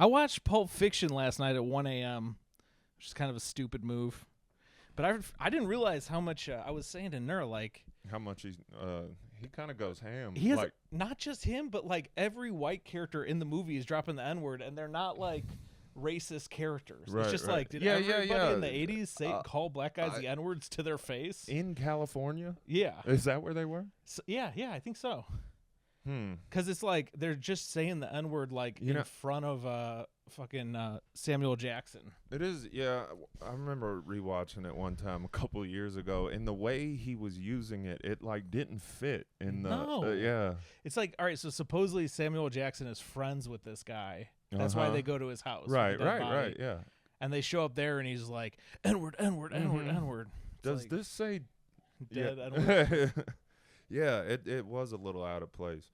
I watched Pulp Fiction last night at 1 a.m., which is kind of a stupid move. But I didn't realize how much I was saying to Nur, like how much he kind of goes ham. He has like, not just him, but like every white character in the movie is dropping the N-word, and they're not like racist characters. Right, it's just right. like, did Yeah, everybody in the 80s call black guys the N-words to their face? In California? Yeah. Is that where they were? So, yeah, I think so. Because it's like they're just saying the N-word like in front of fucking Samuel Jackson. It is, yeah. I remember rewatching it one time a couple of years ago, and the way he was using it, it like didn't fit in the yeah. It's like, all right, so supposedly Samuel Jackson is friends with this guy. That's why they go to his house. Right, yeah. And they show up there, and he's like, N-word, N-word, N-word, N-word. Does like, this say dead N-word? Yeah, it was a little out of place.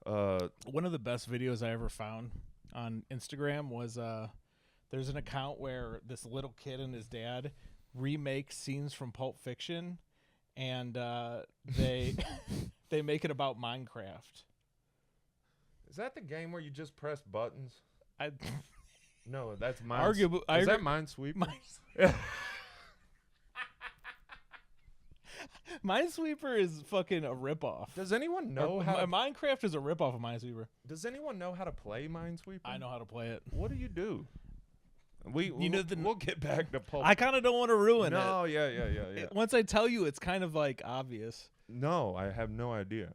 One of the best videos I ever found on Instagram was there's an account where this little kid and his dad remake scenes from Pulp Fiction, and they they make it about Minecraft. Is that the game where you just press buttons? No, that's Minesweeper. Is that Minesweeper? Minesweeper is fucking a ripoff. Does anyone know Minecraft is a ripoff of Minesweeper. Does anyone know how to play Minesweeper? I know how to play it. What do? We'll get back to Pulp. I kind of don't want to ruin it. No, yeah. Once I tell you, it's kind of like obvious. No, I have no idea.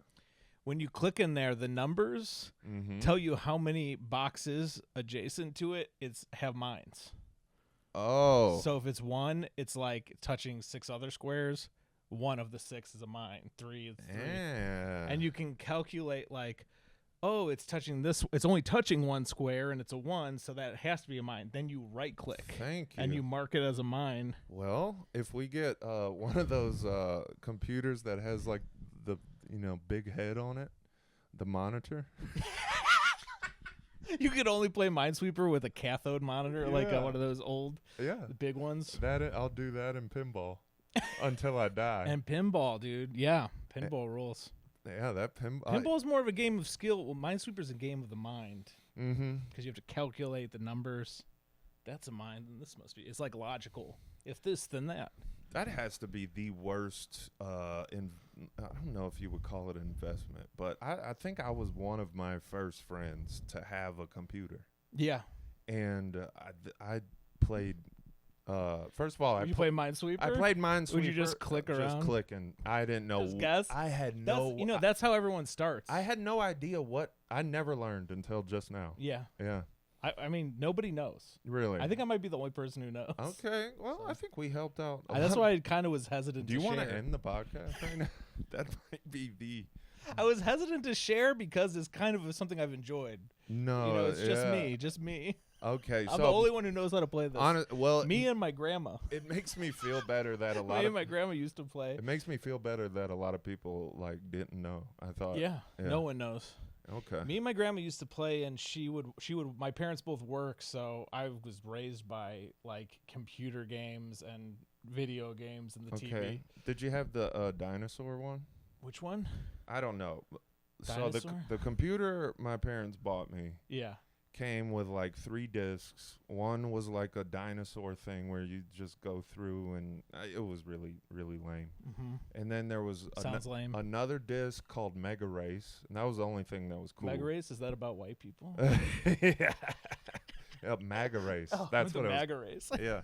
When you click in there, the numbers tell you how many boxes adjacent to it have mines. Oh. So if it's 1, it's like touching 6 other squares. 1 of the 6 is a mine. 3 is 3. Yeah. And you can calculate like, oh, it's touching this. It's only touching 1 square, and it's a 1, so that has to be a mine. Then you right click. Thank you. And you mark it as a mine. Well, if we get one of those computers that has like the big head on it, the monitor. You could only play Minesweeper with a cathode monitor, like one of those old, big ones. I'll do that in pinball until I die. And pinball, dude. Yeah, pinball rules. Yeah, that pinball's more of a game of skill. Well, Minesweeper's a game of the mind. Mm-hmm. Because you have to calculate the numbers. That's a mind, and this must be. It's like logical. If this, then that. That has to be the worst. I don't know if you would call it investment, but I think I was one of my first friends to have a computer. Yeah. And I played. First of all, you played Minesweeper? I played Minesweeper. Would you just click around? Just clicking. I didn't know. Just guess? I had no. That's how everyone starts. I had no idea what. I never learned until just now. Yeah. Yeah. I mean, nobody knows. Really? I think I might be the only person who knows. Okay. Well, so. I think we helped out. That's why I kind of was hesitant to share. Do you want to end the podcast right now? That might be the... I was hesitant to share because it's kind of something I've enjoyed. No, it's just me. Okay, I'm the only one who knows how to play this. Well, me and my grandma. It makes me feel better that a lot me and my grandma used to play. It makes me feel better that a lot of people didn't know. I thought. Yeah, no one knows. Okay. Me and my grandma used to play, and she would. My parents both work, so I was raised by like computer games and video games and the TV. Did you have the dinosaur one? Which one? I don't know. Dinosaur? So the computer my parents bought me. Yeah. Came with like 3 discs. One was like a dinosaur thing where you just go through, and it was really, really lame. Mm-hmm. And then there was lame. Another disc called Mega Race, and that was the only thing that was cool. Mega Race, is that about white people? Yeah. Mega Race. That's what it was. Mega Race. Yeah.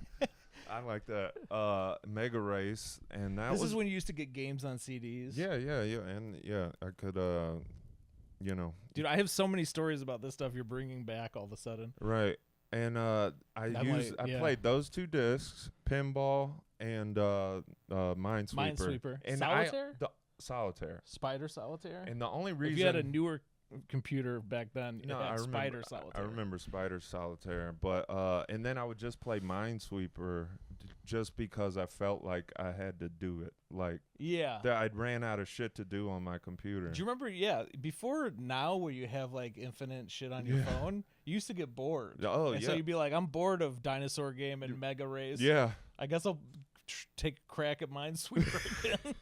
I like that. Mega Race, and this is when you used to get games on CDs. Yeah, and I could Dude, I have so many stories about this stuff you're bringing back all of a sudden. Right. And I played those 2 discs, pinball and Minesweeper. And Solitaire? Solitaire. Spider Solitaire? And the only reason... If you had a newer computer back then, it had Spider Solitaire. I remember Spider Solitaire. But and then I would just play Minesweeper just because I felt like I had to do it. Like, I ran out of shit to do on my computer. Do you remember, before now where you have like infinite shit on your phone, you used to get bored. Oh, So you'd be like, I'm bored of Dinosaur Game and Mega Race. Yeah. I guess I'll take a crack at Minesweeper again.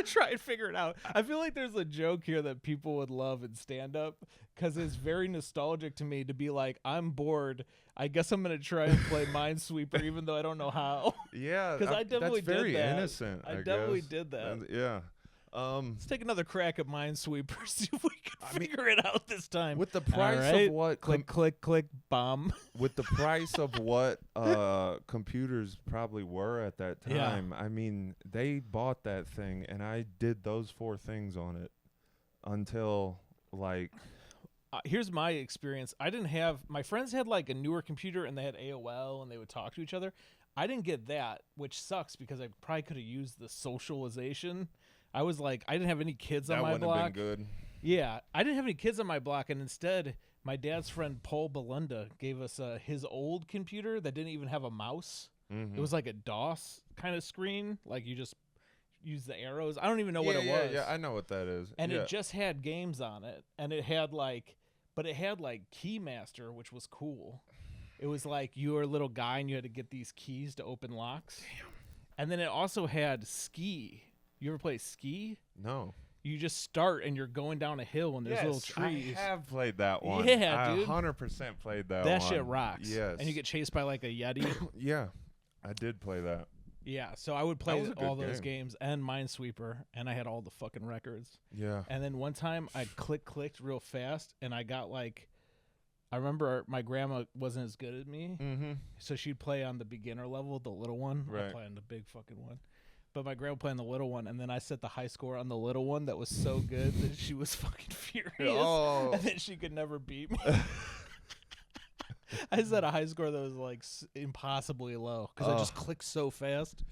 Try and figure it out. I feel like there's a joke here that people would love in stand-up because it's very nostalgic to me to be like, I'm bored. I guess I'm gonna try and play Minesweeper even though I don't know how. Yeah, because I definitely that's very did that. innocent. I definitely did that. Yeah. Let's take another crack at Minesweeper. See if we can figure it out this time. With the price of what click bomb. With the price of what computers probably were at that time, I mean, they bought that thing, and I did those 4 things on it until like. Here's my experience. I didn't have my friends had like a newer computer, and they had AOL, and they would talk to each other. I didn't get that, which sucks because I probably could have used the socialization. I was like, I didn't have any kids on my block. That wouldn't have been good. Yeah, I didn't have any kids on my block, and instead, my dad's friend Paul Belunda gave us his old computer that didn't even have a mouse. It was like a DOS kind of screen, like you just use the arrows. I don't even know what it was. Yeah, I know what that is. And it just had games on it, and it had like Keymaster, which was cool. It was like you were a little guy, and you had to get these keys to open locks. Damn. And then it also had Ski. You ever play Ski? No. You just start and you're going down a hill and there's little trees. I have played that one. Yeah, dude. I 100% played that one. That shit rocks. Yes. And you get chased by like a Yeti. Yeah, I did play that. Yeah, so I would play all those games and Minesweeper, and I had all the fucking records. Yeah. And then one time I clicked real fast, and I got like, I remember my grandma wasn't as good as me, so she'd play on the beginner level, the little one. Right. I'd play on the big fucking one. But my grandma playing the little one, and then I set the high score on the little one that was so good that she was fucking furious. Oh. And then she could never beat me. I set a high score that was like impossibly low because I just clicked so fast.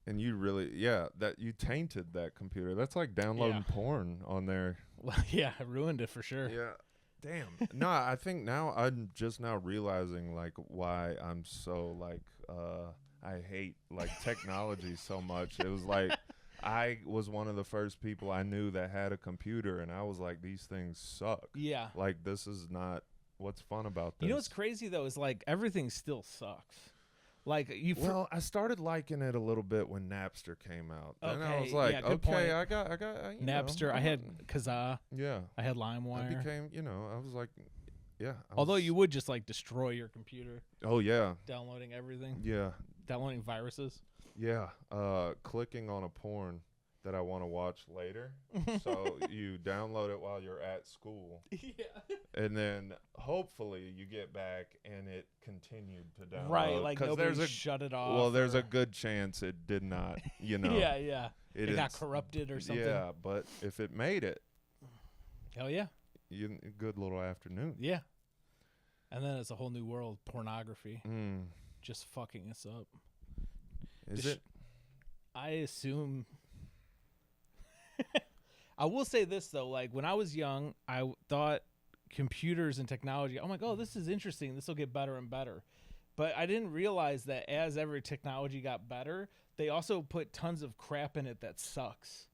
And you really, that you tainted that computer. That's like downloading porn on there. Well, yeah, I ruined it for sure. Yeah. Damn. No, I think now I'm just now realizing like why I'm so like I hate like technology so much. It was like I was one of the first people I knew that had a computer, and I was like, these things suck. Yeah. Like, this is not what's fun about this. You know what's crazy though is like everything still sucks. Like well, I started liking it a little bit when Napster came out. Then I was like, okay, I got Napster. I had Kazaa. Yeah. I had LimeWire. I became, I was like, yeah. Although you would just like destroy your computer. Oh yeah. Downloading everything. Yeah. Downloading viruses. Yeah. Clicking on a porn that I want to watch later. So you download it while you're at school. Yeah. And then hopefully you get back and it continued to download. Right, like nobody shut it off. Well, there's a good chance it did not, Yeah. It got corrupted or something. Yeah, but if it made it. Hell yeah. Good little afternoon. Yeah. And then it's a whole new world, pornography. Just fucking us up. Is it? I assume. I will say this though, like when I was young, I thought computers and technology, I'm like, oh, this is interesting. This will get better and better. But I didn't realize that as every technology got better, they also put tons of crap in it that sucks.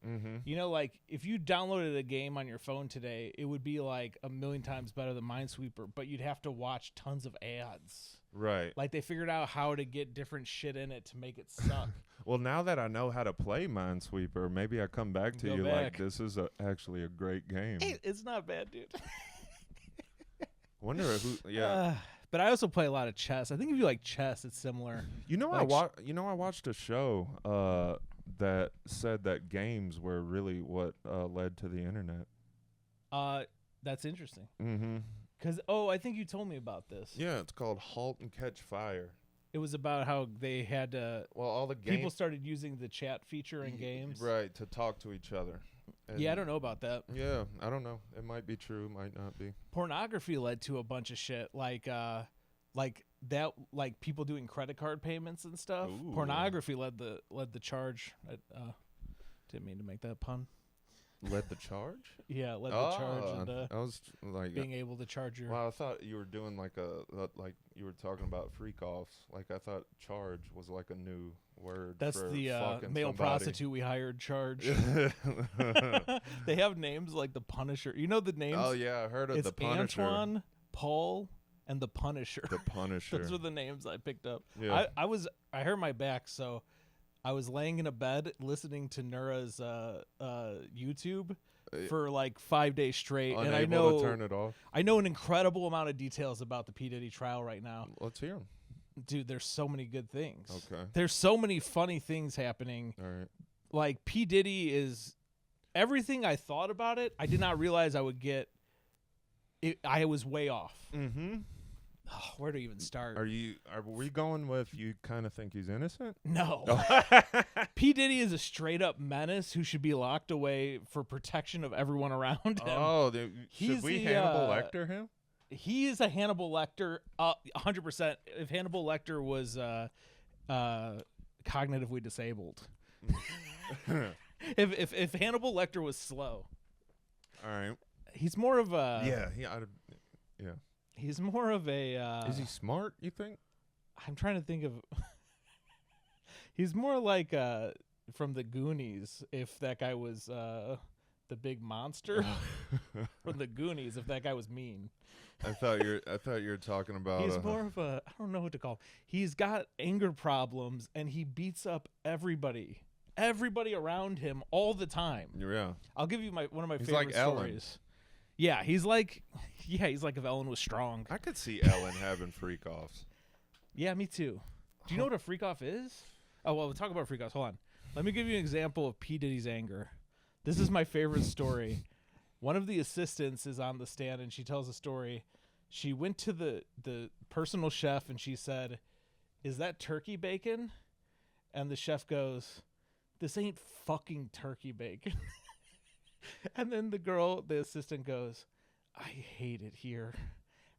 Like if you downloaded a game on your phone today, it would be like a million times better than Minesweeper, but you'd have to watch tons of ads. Right. Like they figured out how to get different shit in it to make it suck. Well, now that I know how to play Minesweeper, maybe I come back to like, this is actually a great game. Hey, it's not bad, dude. Wonder who, but I also play a lot of chess. I think if you like chess, it's similar. I watched a show that said that games were really what led to the internet. That's interesting. Mm-hmm. Because, I think you told me about this. Yeah, it's called Halt and Catch Fire. It was about how they had to... Well, all the people started using the chat feature in games. Right, to talk to each other. And I don't know about that. Yeah, I don't know. It might be true, might not be. Pornography led to a bunch of shit, like people doing credit card payments and stuff. Ooh. Pornography led the charge. Didn't mean to make that pun. Led the charge? Yeah, led the charge. And, I was like being able to charge your. Well, I thought you were doing like you were talking about freak offs. Like I thought charge was like a new word. That's for the male somebody. Prostitute we hired. Charge. They have names like the Punisher. You know the names? Oh yeah, I heard of the Punisher. It's Antoine, Paul, and the Punisher. The Punisher. Those were the names I picked up. Yeah. I hurt my back, so I was laying in a bed listening to Nura's YouTube for like 5 days straight, Unable and I know to turn it off. I know an incredible amount of details about the P Diddy trial right now. Let's hear them. Dude, there's so many good things. Okay. There's so many funny things happening. All right. Like P Diddy is everything I thought about it. I did not realize I would get. I was way off. Mm-hmm. Oh, where to even start? Are we going with you kind of think he's innocent? No. P Diddy is a straight up menace who should be locked away for protection of everyone around him. Oh, should we Hannibal Lecter him? He is a Hannibal Lecter, 100%. If Hannibal Lecter was cognitively disabled, if Hannibal Lecter was slow, all right. he's more of a yeah. He's more of a. Is he smart? You think? I'm trying to think of. He's more like from the Goonies. If that guy was the big monster from the Goonies, if that guy was mean. I thought you were talking about. He's more of a. I don't know what to call him. He's got anger problems, and he beats up everybody around him all the time. Yeah. I'll give you one of my He's favorite like Ellen. stories. Yeah, he's like if Ellen was strong. I could see Ellen having freak offs. Yeah, me too. Do you know what a freak off is? Oh, well, we'll talk about freak offs. Hold on. Let me give you an example of P. Diddy's anger. This is my favorite story. One of the assistants is on the stand, and she tells a story. She went to the personal chef, and she said, "Is that turkey bacon?" And the chef goes, "This ain't fucking turkey bacon." And then the assistant goes, "I hate it here."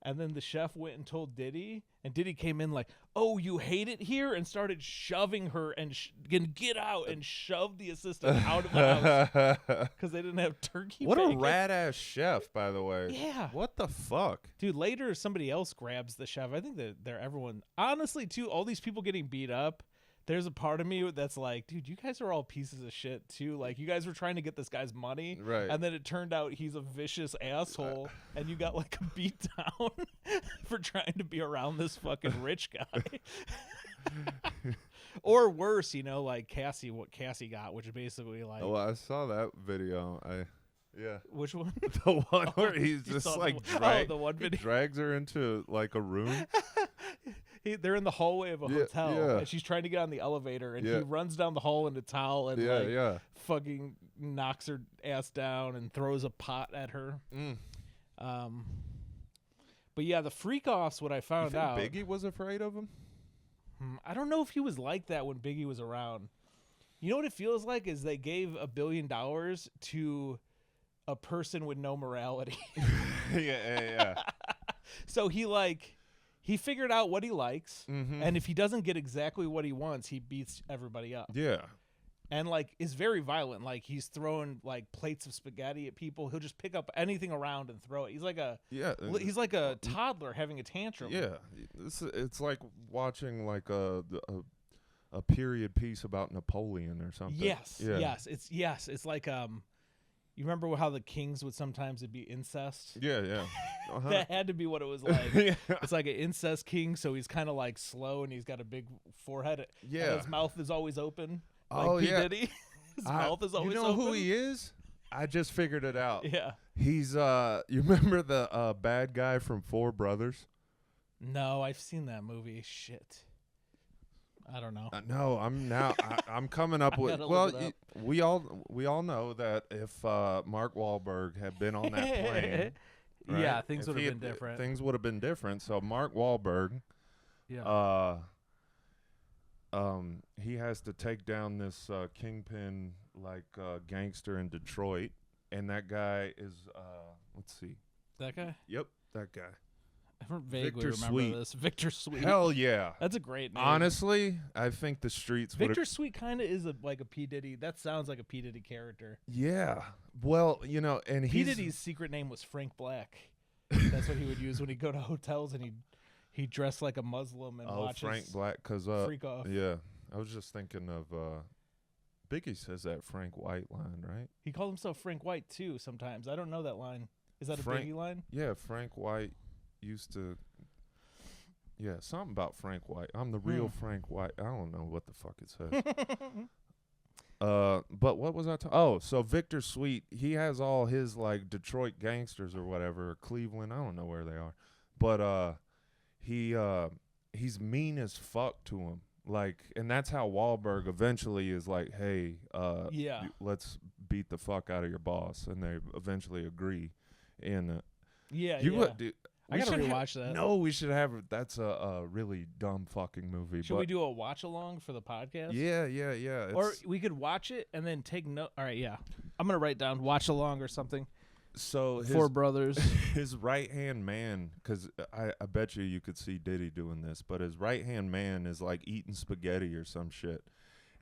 And then the chef went and told Diddy, and Diddy came in like, "Oh, you hate it here?" and started shoving her and get out, and shoved the assistant out of the house because they didn't have turkey What bacon. a rat-ass chef, by the way. Yeah. What the fuck? Dude, later somebody else grabs the chef. I think that they're everyone. Honestly, too, all these people getting beat up, there's a part of me that's like, dude, you guys are all pieces of shit, too. Like, you guys were trying to get this guy's money. Right. And then it turned out he's a vicious asshole, and you got, like, a beat down for trying to be around this fucking rich guy. Or worse, like what Cassie got, which is basically like... Oh, I saw that video. Yeah. Which one? The one where he's just like the one video. Drags her into like a room. They're in the hallway of a hotel, yeah. and she's trying to get on the elevator, and he runs down the hall in a towel and fucking knocks her ass down and throws a pot at her. But yeah, the freak offs. What I found out, Biggie was afraid of him. I don't know if he was like that when Biggie was around. You know what it feels like is they gave $1 billion to a person with no morality. Yeah. So he figured out what he likes, and if he doesn't get exactly what he wants, he beats everybody up. Yeah. And is very violent. Like he's throwing like plates of spaghetti at people. He'll just pick up anything around and throw it. He's like a toddler having a tantrum. Yeah. It's like watching like a period piece about Napoleon or something. Yes. Yeah. Yes. It's like you remember how the kings would sometimes it'd be incest? Yeah. Uh-huh. That had to be what it was like. Yeah. It's like an incest king, so he's kind of like slow and he's got a big forehead. Yeah. And his mouth is always open. Oh, P. yeah. Diddy. His mouth is always open. You know open. who he is? I just figured it out. Yeah. He's you remember the bad guy from Four Brothers? No, I've seen that movie. Shit. I don't know. No, I'm coming up with. Well, we all know that if Mark Wahlberg had been on that plane, right, yeah, things would have been different. Things would have been different. So Mark Wahlberg, he has to take down this kingpin gangster in Detroit, and that guy is let's see, that guy. Yep, that guy. I vaguely Victor remember Sweet. this. Victor Sweet. Hell yeah. That's a great name. Honestly, I think the streets would. Victor Sweet kind of is like a P. Diddy. That sounds like a P. Diddy character. Yeah. Well, and P. Diddy's secret name was Frank Black. That's what he would use when he'd go to hotels and he'd dress like a Muslim and watch Frank Black, because freak off. Yeah. I was just thinking of Biggie says that Frank White line, right? He called himself Frank White too sometimes. I don't know that line. Is that a Frank- Biggie line? Yeah, Frank White used to Yeah, something about Frank White. I'm the real Frank White. I don't know what the fuck it says. But what was I talking? Oh, so Victor Sweet, he has all his like Detroit gangsters or whatever, or Cleveland. I don't know where they are, but he's mean as fuck to him. Like, and that's how Wahlberg eventually is like, hey, let's beat the fuck out of your boss, and they eventually agree. And I gotta rewatch that. No, we should have. That's a really dumb fucking movie. Should we do a watch along for the podcast? Yeah. Or we could watch it and then take note. All right, yeah. I'm gonna write down watch along or something. So Four Brothers. His right hand man, because I bet you could see Diddy doing this, but his right hand man is like eating spaghetti or some shit,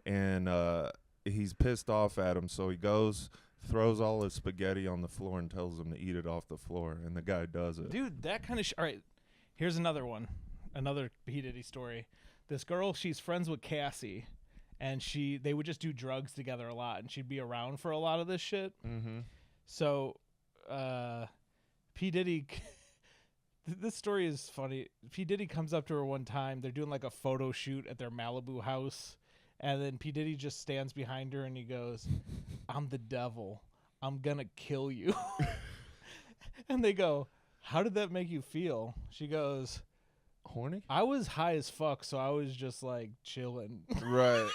and he's pissed off at him, so he goes, throws all his spaghetti on the floor and tells him to eat it off the floor, and the guy does it. Dude, that kind of all right, here's another one. Another P. Diddy story. This girl, she's friends with Cassie, and they would just do drugs together a lot, and she'd be around for a lot of this shit. Mm-hmm. So, P. Diddy, this story is funny. P. Diddy comes up to her one time. They're doing like a photo shoot at their Malibu house. And then P. Diddy just stands behind her and he goes, I'm the devil. I'm going to kill you. And they go, how did that make you feel? She goes, horny? I was high as fuck, so I was just like chilling. Right.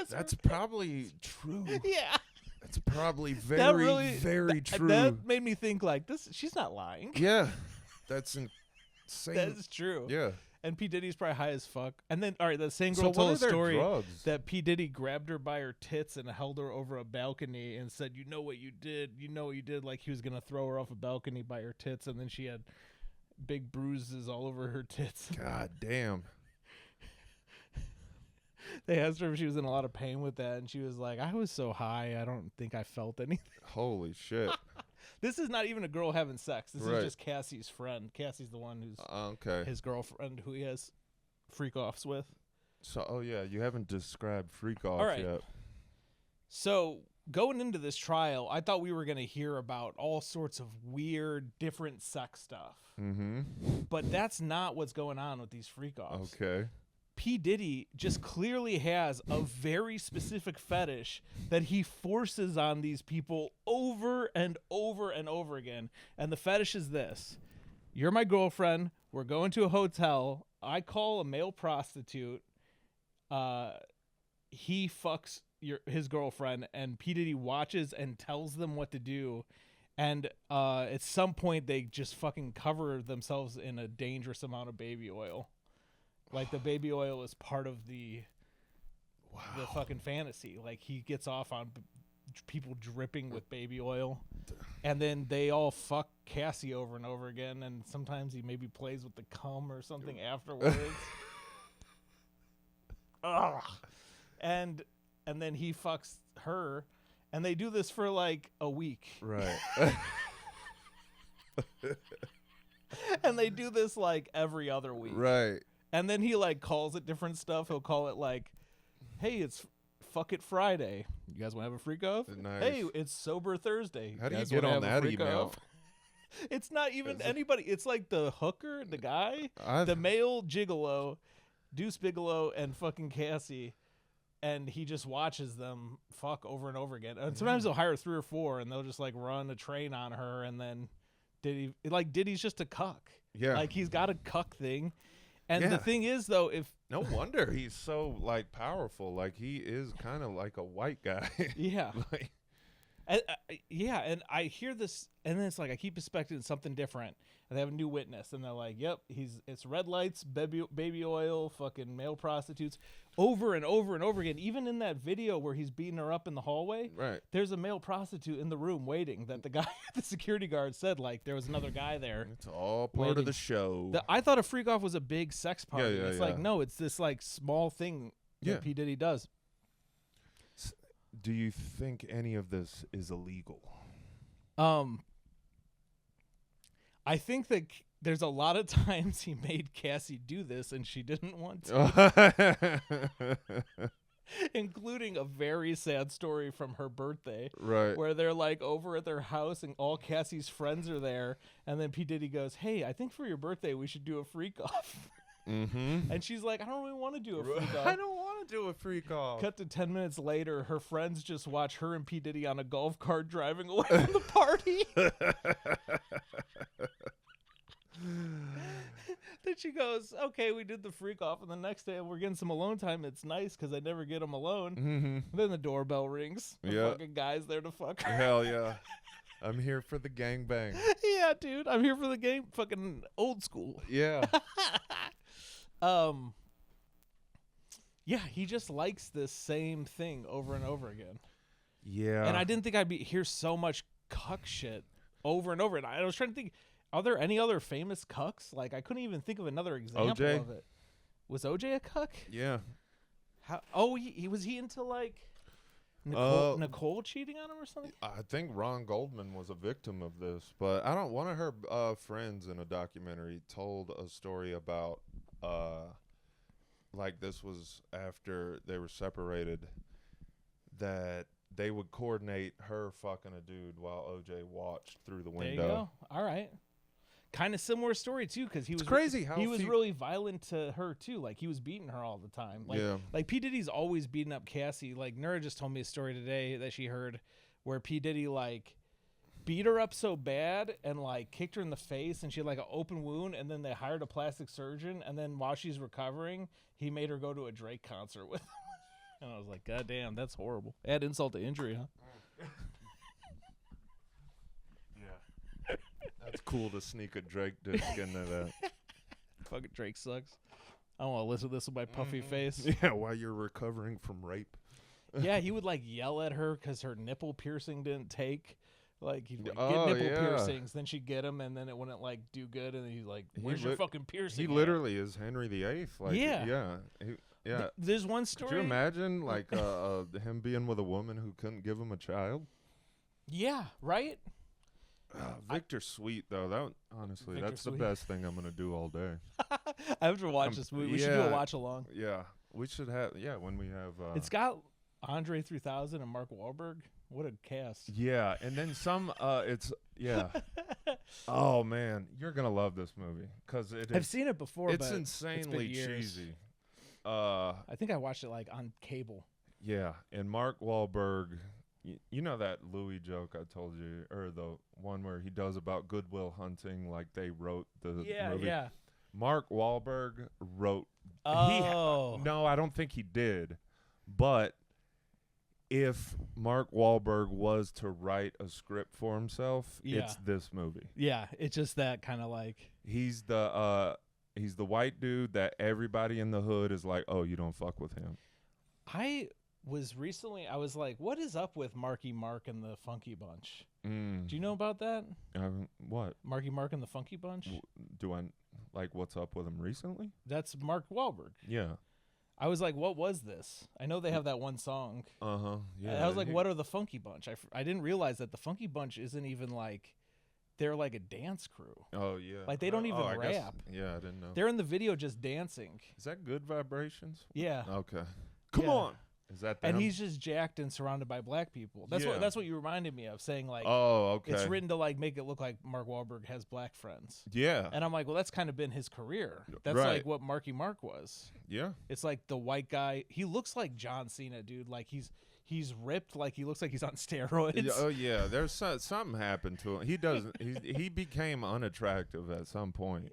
That's probably true. Yeah. That's probably very true. That made me think like she's not lying. Yeah. That's insane. That's true. Yeah. And P. Diddy's probably high as fuck. And then, all right, the same girl told a story that P. Diddy grabbed her by her tits and held her over a balcony and said, you know what you did? You know what you did? Like he was going to throw her off a balcony by her tits. And then she had big bruises all over her tits. God damn. They asked her if she was in a lot of pain with that. And she was like, I was so high, I don't think I felt anything. Holy shit. This is not even a girl having sex. This is just Cassie's friend. Cassie's the one who's his girlfriend who he has freak-offs with. So, you haven't described freak-off yet. So, going into this trial, I thought we were going to hear about all sorts of weird, different sex stuff. Mm-hmm. But that's not what's going on with these freak-offs. Okay. P. Diddy just clearly has a very specific fetish that he forces on these people over and over and over again. And the fetish is this. You're my girlfriend. We're going to a hotel. I call a male prostitute. He fucks his girlfriend, and P. Diddy watches and tells them what to do. And at some point, they just fucking cover themselves in a dangerous amount of baby oil. Like the baby oil is part of the fucking fantasy. Like he gets off on people dripping with baby oil, and then they all fuck Cassie over and over again. And sometimes he maybe plays with the cum or something afterwards. Ugh. And then he fucks her, and they do this for like a week. Right. And they do this like every other week. Right. And then he like calls it different stuff. He'll call it like, hey, it's Fuck It Friday. You guys want to have a freak off? Nice. Hey, it's Sober Thursday. How do you get on that email? It's not even anybody. It's like the hooker, the guy, the male gigolo, Deuce Bigelow, and fucking Cassie. And he just watches them fuck over and over again. And sometimes they'll hire 3 or 4 and they'll just like run a train on her. And then Diddy's just a cuck. Yeah. Like he's got a cuck thing. And the thing is, though, no wonder he's so like powerful. Like he is kind of like a white guy. Yeah. Like, and I hear this, and then it's like I keep expecting something different, and they have a new witness, and they're like, "Yep, it's red lights, baby oil, fucking male prostitutes, over and over and over again." Even in that video where he's beating her up in the hallway, right? There's a male prostitute in the room waiting. That the guy, the security guard, said like there was another guy there. It's all part of the show. I thought a freak off was a big sex party. Yeah, it's like no, it's this like small thing that P. Diddy does. Do you think any of this is illegal? I think that there's a lot of times he made Cassie do this and she didn't want to. including a very sad story from her birthday. Right. Where they're like over at their house and all Cassie's friends are there. And then P. Diddy goes, hey, I think for your birthday we should do a freak off. Mm-hmm. And she's like, I don't really want to do a freak off. I don't want to do a freak off. Cut to 10 minutes later, her friends just watch her and P. Diddy on a golf cart driving away from the party. Then she goes, okay, we did the freak off, and the next day we're getting some alone time. It's nice because I never get them alone. Mm-hmm. Then the doorbell rings. The Yeah. fucking guy's there to fuck her. Hell yeah. I'm here for the gangbang. Yeah, dude. I'm here for the game. Fucking old school. Yeah. Yeah, he just likes this same thing over and over again. Yeah. And I didn't think I'd hear so much cuck shit over and over. And I was trying to think, are there any other famous cucks? Like, I couldn't even think of another example OJ? of it. Was OJ a cuck? Yeah. How? Oh, he was he into like Nicole cheating on him or something? I think Ron Goldman was a victim of this, but I don't. One of her friends in a documentary told a story about like this was after they were separated, that they would coordinate her fucking a dude while OJ watched through the window. There you go. All right. Kind of similar story too, because he was crazy how he was really violent to her too. Like he was beating her all the time. Like, Yeah. like P. Diddy's always beating up Cassie. Like Nura just told me a story today that she heard where P. Diddy like beat her up so bad and like kicked her in the face, and she had like an open wound, and then they hired a plastic surgeon, and then while she's recovering, he made her go to a Drake concert with him. And I was like, God damn, that's horrible. Add insult to injury, huh? Yeah. That's cool to sneak a Drake disc into that. Fucking Drake sucks. I don't want to listen to this with my puffy face. Yeah, while you're recovering from rape. Yeah, he would like yell at her because her nipple piercing didn't take. Like he'd like, Oh, get nipple yeah. piercings, then she'd get them, and then it wouldn't like do good, and then he's like, "Where's your fucking piercing?" He at?" literally is Henry VIII. Like, Yeah. Yeah. Yeah. There's one story. Could you imagine like him being with a woman who couldn't give him a child? Yeah, right. Victor Sweet though, that honestly, Victor that's Sweet. the best thing I'm gonna do all day. I have to watch this movie. We should do a yeah. watch along. Yeah, we should have. Yeah, when we have. It's got Andre 3000 and Mark Wahlberg. What a cast. Yeah, and then some. It's yeah. Oh man, you're gonna love this movie because I've seen it before. It's but insanely it's been years. cheesy. I think I watched it like on cable. Yeah, and Mark Wahlberg. You know that Louis joke I told you, or the one where he does about Goodwill Hunting, like they wrote the movie. Yeah. Mark Wahlberg wrote. Oh. No, I don't think he did. But if Mark Wahlberg was to write a script for himself, it's this movie. Yeah, it's just that kind of like. He's the white dude that everybody in the hood is like, oh, you don't fuck with him. I was like, what is up with Marky Mark and the Funky Bunch? Do you know about that? What? Marky Mark and the Funky Bunch? Do I like what's up with him recently? That's Mark Wahlberg. Yeah. I was like, what was this? I know they have that one song. Uh-huh. Yeah. And I was like, what are the Funky Bunch? I didn't realize that the Funky Bunch isn't even like, they're like a dance crew. Oh, yeah. Like they don't even I rap. guess, yeah, I didn't know. They're in the video just dancing. Is that Good Vibrations? Yeah. Okay. Come Yeah. on. Is that them? And he's just jacked and surrounded by black people. That's what you reminded me of, saying like, oh, okay. it's written to like make it look like Mark Wahlberg has black friends. Yeah. And I'm like, well, that's kind of been his career. That's Right. like what Marky Mark was. Yeah. It's like the white guy. He looks like John Cena, dude. Like he's ripped. Like he looks like he's on steroids. Oh yeah. There's something happened to him. He doesn't. he became unattractive at some point.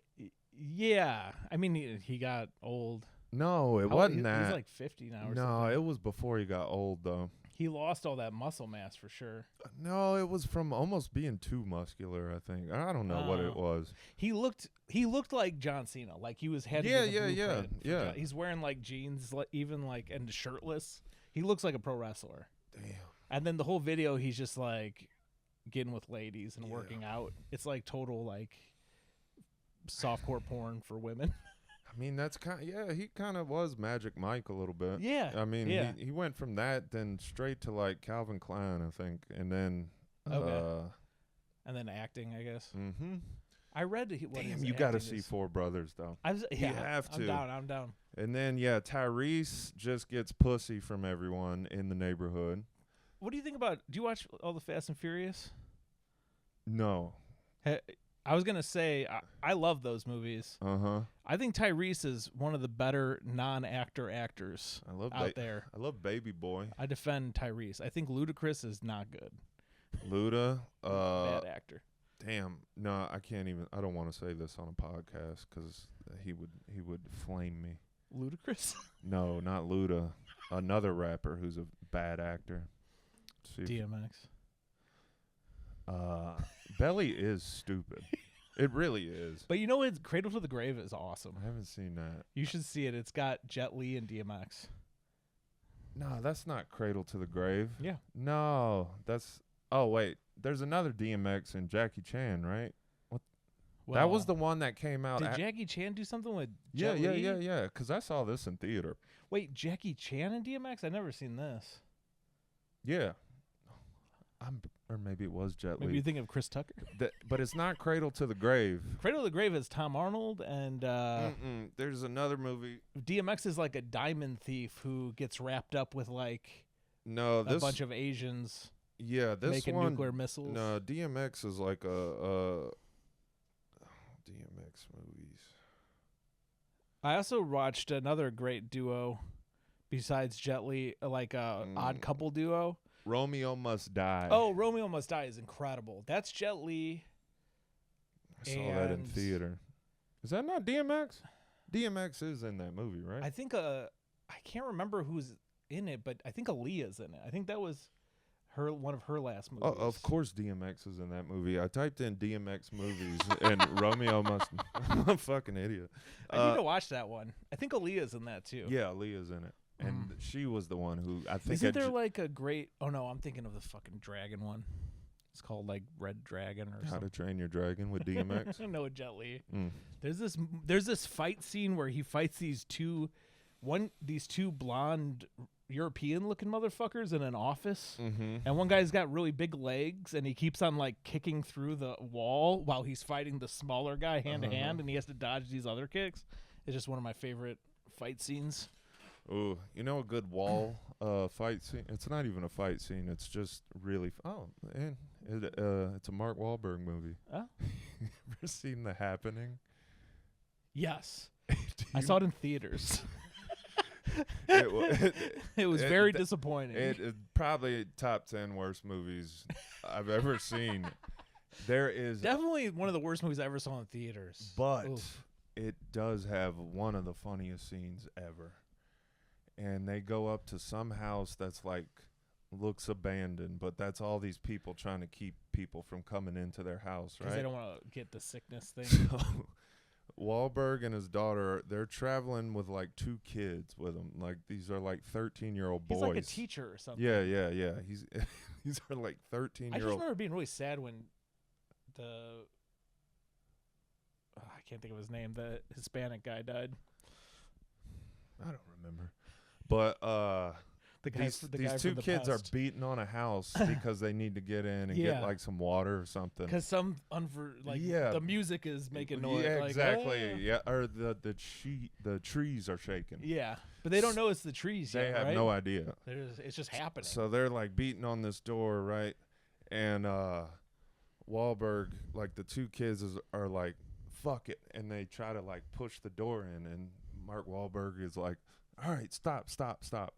Yeah. I mean, he got old. No, it wasn't that. He's like 50 now or no, something. it was before he got old though. He lost all that muscle mass for sure. No, it was from almost being too muscular, I think. I don't know what it was. He looked like John Cena. Like he was had to Yeah, be the blueprint for yeah. John. He's wearing like jeans, even like and shirtless. He looks like a pro wrestler. Damn. And then the whole video, he's just like getting with ladies and working out. It's like total like softcore porn for women. I mean, that's he kind of was Magic Mike a little bit. Yeah. I mean, yeah. he went from that then straight to like Calvin Klein, I think, and then and then acting, I guess. Mm-hmm. I read Damn, you got to see Four Brothers though. You have to. I'm down. And then Tyrese just gets pussy from everyone in the neighborhood. What do you think about? Do you watch all the Fast and Furious? No. I was gonna say I love those movies. I think Tyrese is one of the better non-actor actors out there. I love Baby Boy. I defend Tyrese. I think Ludacris is not good. Luda, bad actor. Damn, no, I can't even. I don't want to say this on a podcast because he would flame me. Ludacris? No, not Luda. Another rapper who's a bad actor. DMX. Belly is stupid. It really is. But you know what? Cradle to the Grave is awesome. I haven't seen that. You should see it. It's got Jet Li and DMX. No, that's not Cradle to the Grave. Yeah. No, that's. Oh wait, there's another DMX and Jackie Chan, right? What? Well, that was the one that came out. Did Jackie Chan do something with Jet Li? Yeah. Because I saw this in theater. Wait, Jackie Chan and DMX? I've never seen this. Yeah. Or maybe it was Jet Li. Maybe you think of Chris Tucker. But it's not Cradle to the Grave. Cradle to the Grave is Tom Arnold and there's another movie. DMX is like a diamond thief who gets wrapped up with like a bunch of Asians. Yeah, this making one, nuclear missiles. No, DMX is like a DMX movies. I also watched another great duo besides Jet Li, like a Odd Couple duo. Romeo Must Die. Oh, Romeo Must Die is incredible. That's Jet Li. I saw that in theater. Is that not DMX? DMX is in that movie, right? I think I can't remember who's in it, but I think Aaliyah's in it. I think that was one of her last movies. Oh, of course DMX is in that movie. I typed in DMX movies and Romeo Must. I'm a fucking idiot. I need to watch that one. I think Aaliyah's in that too. Yeah, Aaliyah's in it. And she was the one who I think. Isn't there like a great? Oh no, I'm thinking of the fucking dragon one. It's called like Red Dragon or How something. to Train Your Dragon with DMX. No, Jet Li. There's this fight scene where he fights these two blonde European looking motherfuckers in an office, and one guy's got really big legs, and he keeps on like kicking through the wall while he's fighting the smaller guy hand to hand, and he has to dodge these other kicks. It's just one of my favorite fight scenes. Ooh, you know a good wall fight scene? It's not even a fight scene. It's just really it's a Mark Wahlberg movie. Oh. Ever seen The Happening? Yes. I saw it in theaters. It was very disappointing. It probably top 10 worst movies I've ever seen. There is definitely one of the worst movies I ever saw in theaters. But it does have one of the funniest scenes ever. And they go up to some house that's like looks abandoned, but that's all these people trying to keep people from coming into their house, right? Because they don't want to get the sickness thing. So, Wahlberg and his daughter, they're traveling with like 2 kids with them. Like these are like 13-year-old boys. He's like a teacher or something. Yeah. These are like 13-year-old. I just remember being really sad when I can't think of his name. The Hispanic guy died. I don't remember. But these 2 kids are beating on a house because they need to get in and get like some water or something. Because the music is making noise. Yeah, like, exactly. Yeah, or the trees are shaking. Yeah, but they don't know it's the trees yet. They have no idea. It's just happening. So they're like beating on this door, right? And Wahlberg, like the 2 kids are like, fuck it, and they try to like push the door in, and Mark Wahlberg is like, all right, stop.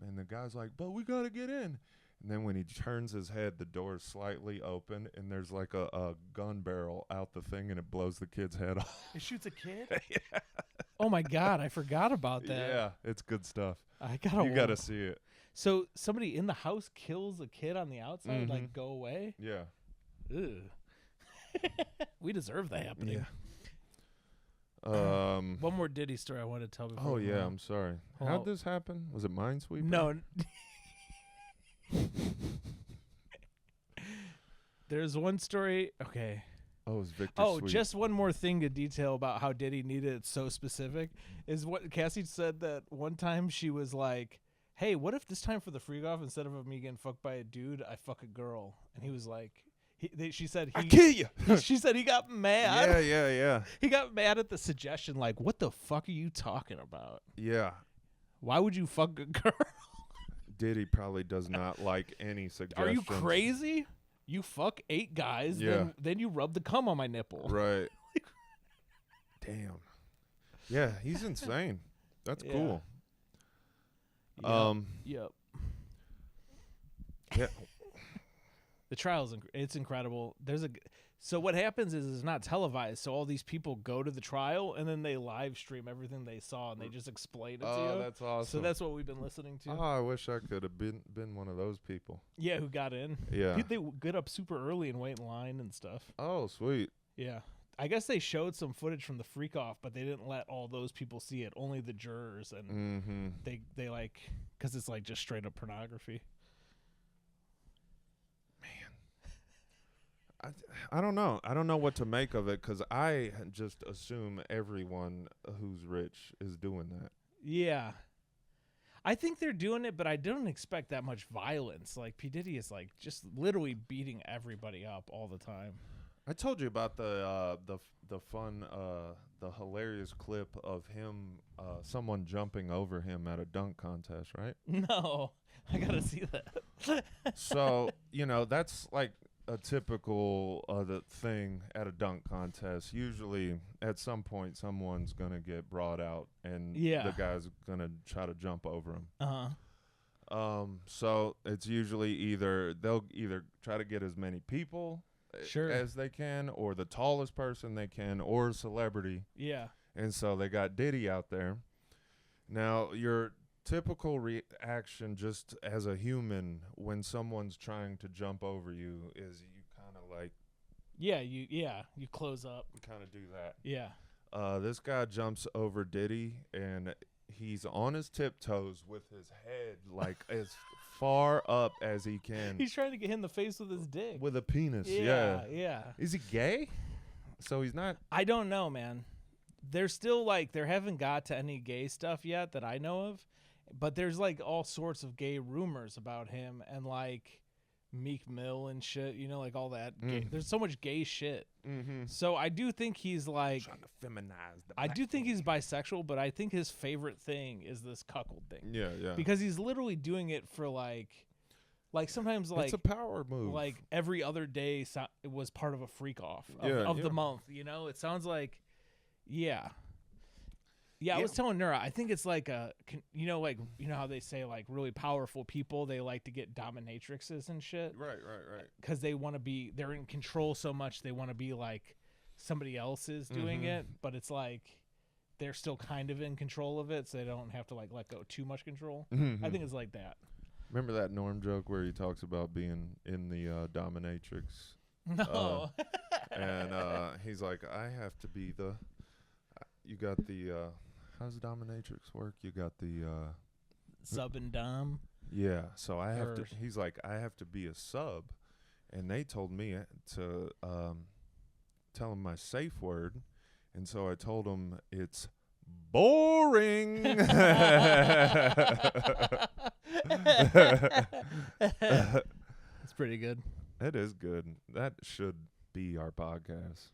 And the guy's like, but we got to get in. And then when he turns his head, the door is slightly open, and there's like a gun barrel out the thing, and it blows the kid's head off. It shoots a kid? Yeah. Oh, my God. I forgot about that. Yeah, it's good stuff. You got to see it. So somebody in the house kills a kid on the outside? Like, go away? Yeah. Ew. We deserve that happening. Yeah. One more Diddy story I want to tell before. Oh yeah, I'm sorry. How'd this happen? Was it Minesweeper? No. There's one story. Okay. Oh, it was Victor Sweet. Just one more thing to detail about how Diddy needed it so specific is what Cassie said that one time she was like, "Hey, what if this time for the freak off instead of me getting fucked by a dude, I fuck a girl?" And he was like, She said I kill you. she said he got mad. Yeah. He got mad at the suggestion. Like, what the fuck are you talking about? Yeah. Why would you fuck a girl? Diddy probably does not like any suggestions. Are you crazy? You fuck 8 guys, then you rub the cum on my nipple. Right. Damn. Yeah, he's insane. That's cool. Yep. Yeah. The trial's it's incredible. So what happens is it's not televised. So all these people go to the trial and then they live stream everything they saw and they just explain it to you. Oh, that's awesome. So that's what we've been listening to. Oh, I wish I could have been one of those people. Yeah, who got in. Yeah. They get up super early and wait in line and stuff. Oh, sweet. Yeah. I guess they showed some footage from the freak off, but they didn't let all those people see it. Only the jurors, and they like, because it's like just straight up pornography. I don't know. I don't know what to make of it because I just assume everyone who's rich is doing that. Yeah. I think they're doing it, but I don't expect that much violence. Like, P. Diddy is like just literally beating everybody up all the time. I told you about the fun, the hilarious clip of him, someone jumping over him at a dunk contest, right? No, I gotta see that. So, that's like a typical the thing at a dunk contest. Usually at some point someone's gonna get brought out and the guy's gonna try to jump over him. So it's usually they'll either try to get as many people as they can, or the tallest person they can, or a celebrity. Yeah. And so they got Diddy out there. Now, your typical reaction just as a human when someone's trying to jump over you is you kind of like... you close up. Kind of do that. Yeah. This guy jumps over Diddy, and he's on his tiptoes with his head like as far up as he can. He's trying to get hit in the face with his dick. With a penis, yeah. Is he gay? So he's not... I don't know, man. They're still like, they haven't got to any gay stuff yet that I know of. But there's like all sorts of gay rumors about him and like Meek Mill and shit, like all that. There's so much gay shit. So I do think he's like trying to feminize the I do think he's bisexual, but I think his favorite thing is this cuckold thing. Yeah. Because he's literally doing it for like sometimes like it's a power move. Like every other day it was part of a freak off of the month. It sounds like Yeah, I was telling Nura, I think it's like how they say like really powerful people, they like to get dominatrixes and shit. Right. Because they're in control so much, they want to be like somebody else is doing it, but it's like they're still kind of in control of it, so they don't have to like let go too much control. I think it's like that. Remember that Norm joke where he talks about being in the dominatrix? No. And he's like, I have to be the... You got the... how does dominatrix work? You got the... sub and dom? Yeah, so I have to... He's like, I have to be a sub. And they told me to tell him my safe word. And so I told him it's boring. It's pretty good. It is good. That should be our podcast.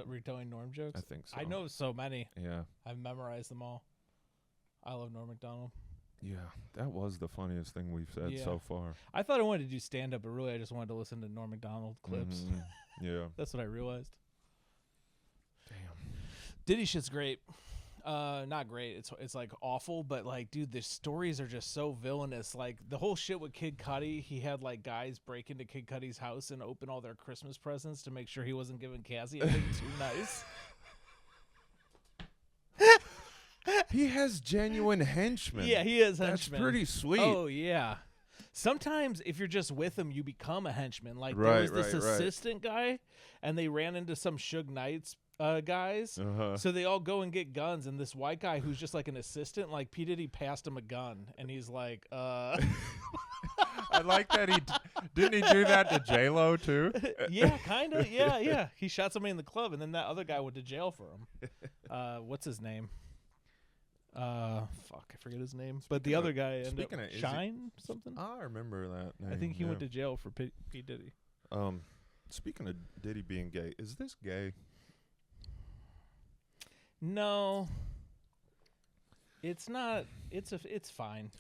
Retelling Norm jokes? I think so. I know so many. Yeah. I've memorized them all. I love Norm Macdonald. Yeah, that was the funniest thing we've said so far. I thought I wanted to do stand-up, but really I just wanted to listen to Norm Macdonald clips. Yeah. That's what I realized. Damn. Diddy shit's great. Not great. It's like awful, but like, dude, the stories are just so villainous. Like the whole shit with Kid Cudi, he had like guys break into Kid Cudi's house and open all their Christmas presents to make sure he wasn't giving Cassie anything too nice. He has genuine henchmen. Yeah, he is henchmen. That's pretty sweet. Oh yeah. Sometimes if you're just with him, you become a henchman. Like there was this assistant guy, and they ran into some Suge Knight's guys. So they all go and get guns, and this white guy who's just like an assistant, like P. Diddy passed him a gun, and he's like, I like that didn't he do that to J-Lo too? Yeah, kind of. Yeah. He shot somebody in the club, and then that other guy went to jail for him. What's his name? Fuck, I forget his name. But the other guy ended up Shine something. I remember that name. I think he went to jail for P. Diddy. Speaking of Diddy being gay, is this gay? No, it's not. It's fine.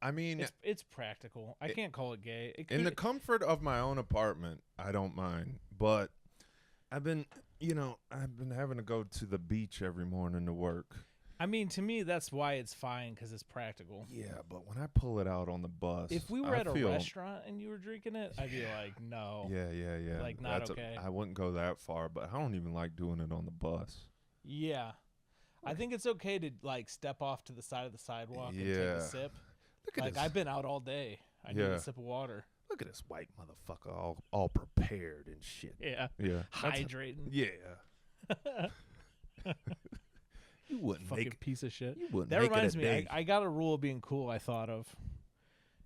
I mean, It's practical. I can't call it gay. in the comfort of my own apartment, I don't mind. But I've been having to go to the beach every morning to work. I mean, to me, that's why it's fine, because it's practical. Yeah, but when I pull it out on the bus, If we were at a restaurant and you were drinking it, I'd be like, no. Yeah. Like, not okay. I wouldn't go that far, but I don't even like doing it on the bus. Yeah. I think it's okay to, like, step off to the side of the sidewalk and take a sip. Look at like, this. I've been out all day. I need a sip of water. Look at this white motherfucker all prepared and shit. Yeah. Yeah. Hydrating. Yeah. You wouldn't fucking make piece of shit. You wouldn't that make reminds it a me, day. I got a rule of being cool I thought of.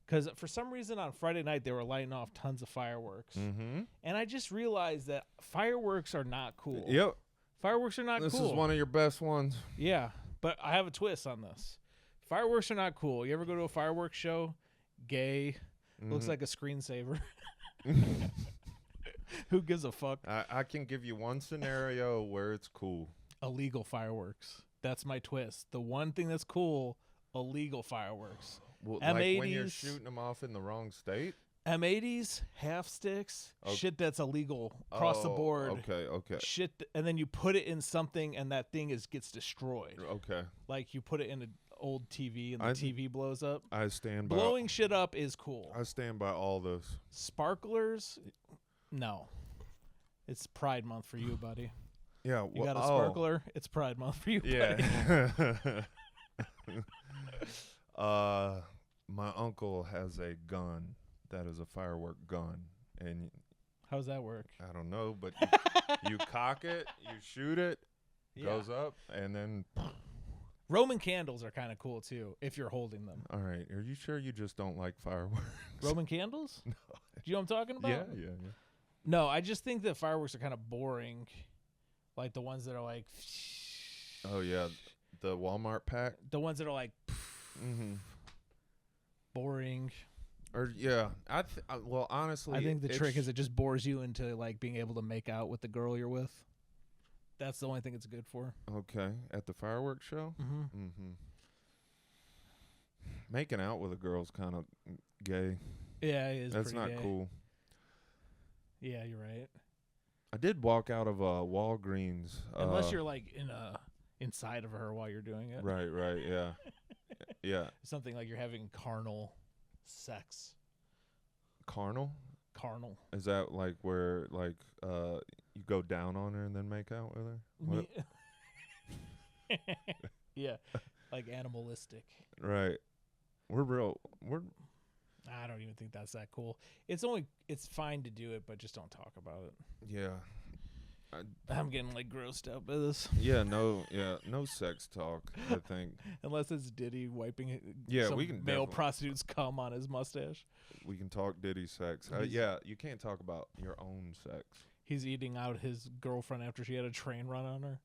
Because for some reason on Friday night, they were lighting off tons of fireworks. Mm-hmm. And I just realized that fireworks are not cool. Yep. Fireworks are not cool. This is one of your best ones. Yeah, but I have a twist on this. Fireworks are not cool. You ever go to a fireworks show? Gay. Looks like a screensaver. Who gives a fuck? I can give you one scenario where it's cool. Illegal fireworks. That's my twist. The one thing that's cool, illegal fireworks. Well, M80s, like when you're shooting them off in the wrong state? M80s, half sticks, shit that's illegal across the board. Okay. Shit, and then you put it in something and that thing gets destroyed. Okay. Like you put it in an old TV and the TV blows up. I stand by. Blowing shit up is cool. I stand by all those. Sparklers, no. It's Pride Month for you, buddy. Yeah. You got a sparkler, it's Pride Month for you, buddy. Yeah. My uncle has a gun that is a firework gun, and how's that work? I don't know, but you cock it, you shoot it, goes up, and then Roman candles are kind of cool too if you're holding them. All right, are you sure you just don't like fireworks? Roman candles? No. Do you know what I'm talking about? Yeah. No, I just think that fireworks are kind of boring, like the ones that are like. Oh yeah, the Walmart pack. The ones that are like. Boring. Or yeah, well, honestly, I think the trick is it just bores you into like being able to make out with the girl you're with. That's the only thing it's good for. Okay, at the fireworks show. Mm-hmm. Making out with a girl's kind of gay. Yeah, it is. That's not gay. cool. Yeah, you're right. I did walk out of Walgreens. Unless you're like inside of her while you're doing it. Right. Yeah. Yeah. Something like you're having carnal sex. Carnal? Carnal. Is that like where like you go down on her and then make out with her? Yeah. Like animalistic. Right. We're I don't even think that's that cool. It's fine to do it, but just don't talk about it. Yeah. I'm getting like grossed out by this. Yeah, no sex talk, I think. Unless it's Diddy wiping we can male prostitutes cum on his mustache. We can talk Diddy sex. You can't talk about your own sex. He's eating out his girlfriend after she had a train run on her.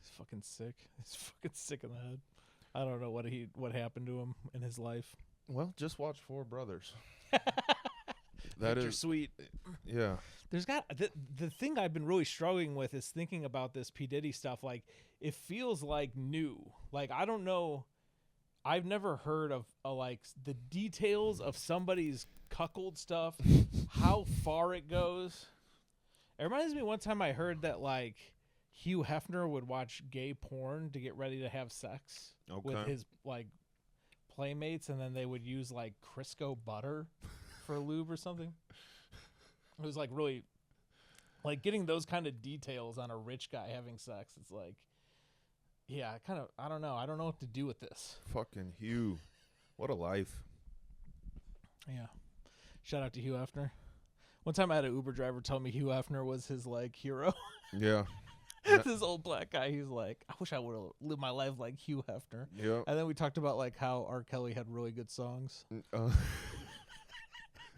He's fucking sick. He's fucking sick in the head. I don't know what happened to him in his life. Well, just watch Four Brothers. That is sweet. Yeah. There's got the thing I've been really struggling with is thinking about this P. Diddy stuff. Like, it feels like new. Like, I don't know. I've never heard of like the details of somebody's cuckold stuff, how far it goes. It reminds me one time I heard that like Hugh Hefner would watch gay porn to get ready to have sex with his like playmates, and then they would use like Crisco butter for lube or something. It was like really like getting those kind of details on a rich guy having sex. It's like, yeah, I don't know what to do with this. Fucking Hugh. What a life. Yeah. Shout out to Hugh Hefner. One time I had an Uber driver tell me Hugh Hefner was his like hero. Yeah. This old black guy, he's like, I wish I would have lived my life like Hugh Hefner. Yeah. And then we talked about like how R. Kelly had really good songs.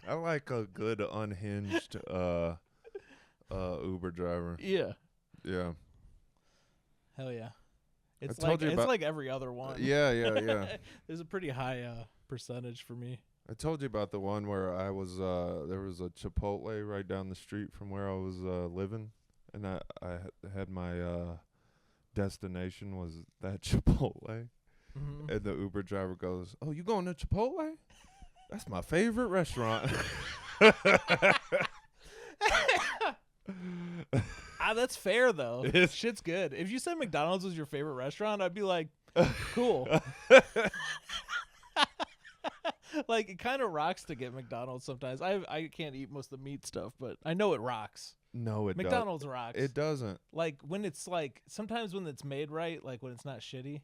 I like a good unhinged Uber driver. Yeah. Yeah. Hell yeah. It's like every other one. Yeah. There's a pretty high percentage for me. I told you about the one where I was there was a Chipotle right down the street from where I was living, and I had my destination was that Chipotle, Mm-hmm. and the Uber driver goes, "Oh, you going to Chipotle? That's my favorite restaurant." That's fair though. Shit's good. If you said McDonald's was your favorite restaurant, I'd be like, cool. Like it kind of rocks to get McDonald's sometimes. I can't eat most of the meat stuff, but I know it rocks. No, it McDonald's rocks. It doesn't. Like when it's like sometimes when it's made right, like when it's not shitty.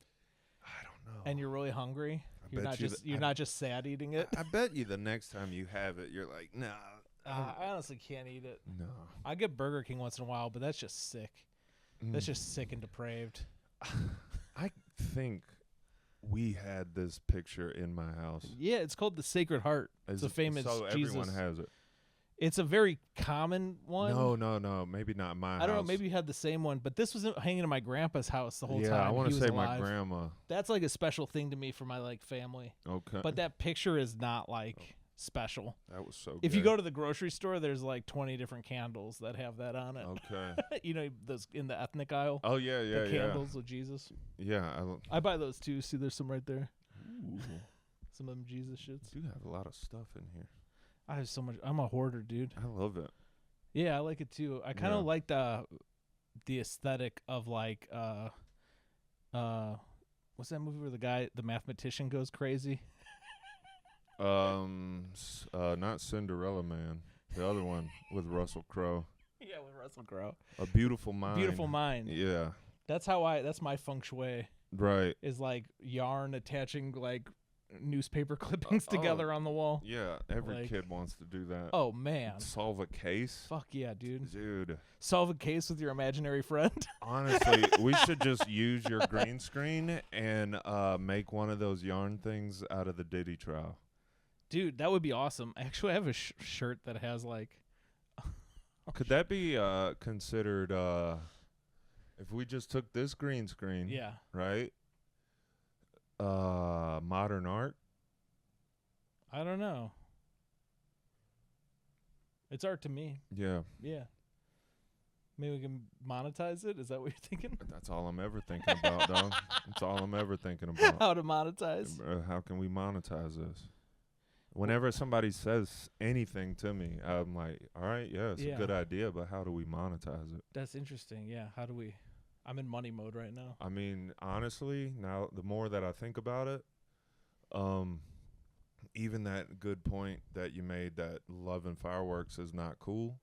I don't know. And you're really hungry. You're bet not just sad eating it. I bet you the next time you have it, you're like, nah. I honestly can't eat it. No. I get Burger King once in a while, but that's just sick. That's just sick and depraved. I think we had this picture in my house. Yeah, it's called the Sacred Heart. It's a famous so Jesus. everyone has it. It's a very common one. No. Maybe not my house. I don't know. Maybe you had the same one, but this was hanging in my grandpa's house the whole time. Yeah, I want to say alive. my grandma. That's like a special thing to me for my like family. Okay. But that picture is not like special. That was so good. If you go to the grocery store, there's like 20 different candles that have that on it. Okay. You know, those in the ethnic aisle. Oh, yeah. The candles with Jesus. Yeah. I buy those too. See, there's some right there. Ooh. Some of them Jesus shits. You have a lot of stuff in here. I have so much. I'm a hoarder, dude. I love it. Yeah, I like it too. I kind of like the aesthetic of like what's that movie where the mathematician goes crazy? Not Cinderella Man. The other one with Russell Crowe. Yeah, with Russell Crowe. A Beautiful Mind. Beautiful Mind. Yeah. That's my feng shui. Right. Is like yarn attaching like newspaper clippings together on the wall. Yeah, every kid wants to do that. Oh man. Solve a case. Fuck yeah, dude. Dude. Solve a case with your imaginary friend. Honestly, we should just use your green screen and make one of those yarn things out of the Diddy trial. Dude, that would be awesome. Actually, I have a shirt that has like. Could that be considered if we just took this green screen? Yeah. Right. Modern art. I don't know. It's art to me. Yeah. Yeah. Maybe we can monetize it. Is that what you're thinking? That's all I'm ever thinking about, dog. That's all I'm ever thinking about. How to monetize? How can we monetize this? Whenever somebody says anything to me, I'm like, all right, yeah, it's a good idea, but how do we monetize it? That's interesting. Yeah. How do we? I'm in money mode right now. I mean, honestly, now the more that I think about it, even that good point that you made that love and fireworks is not cool.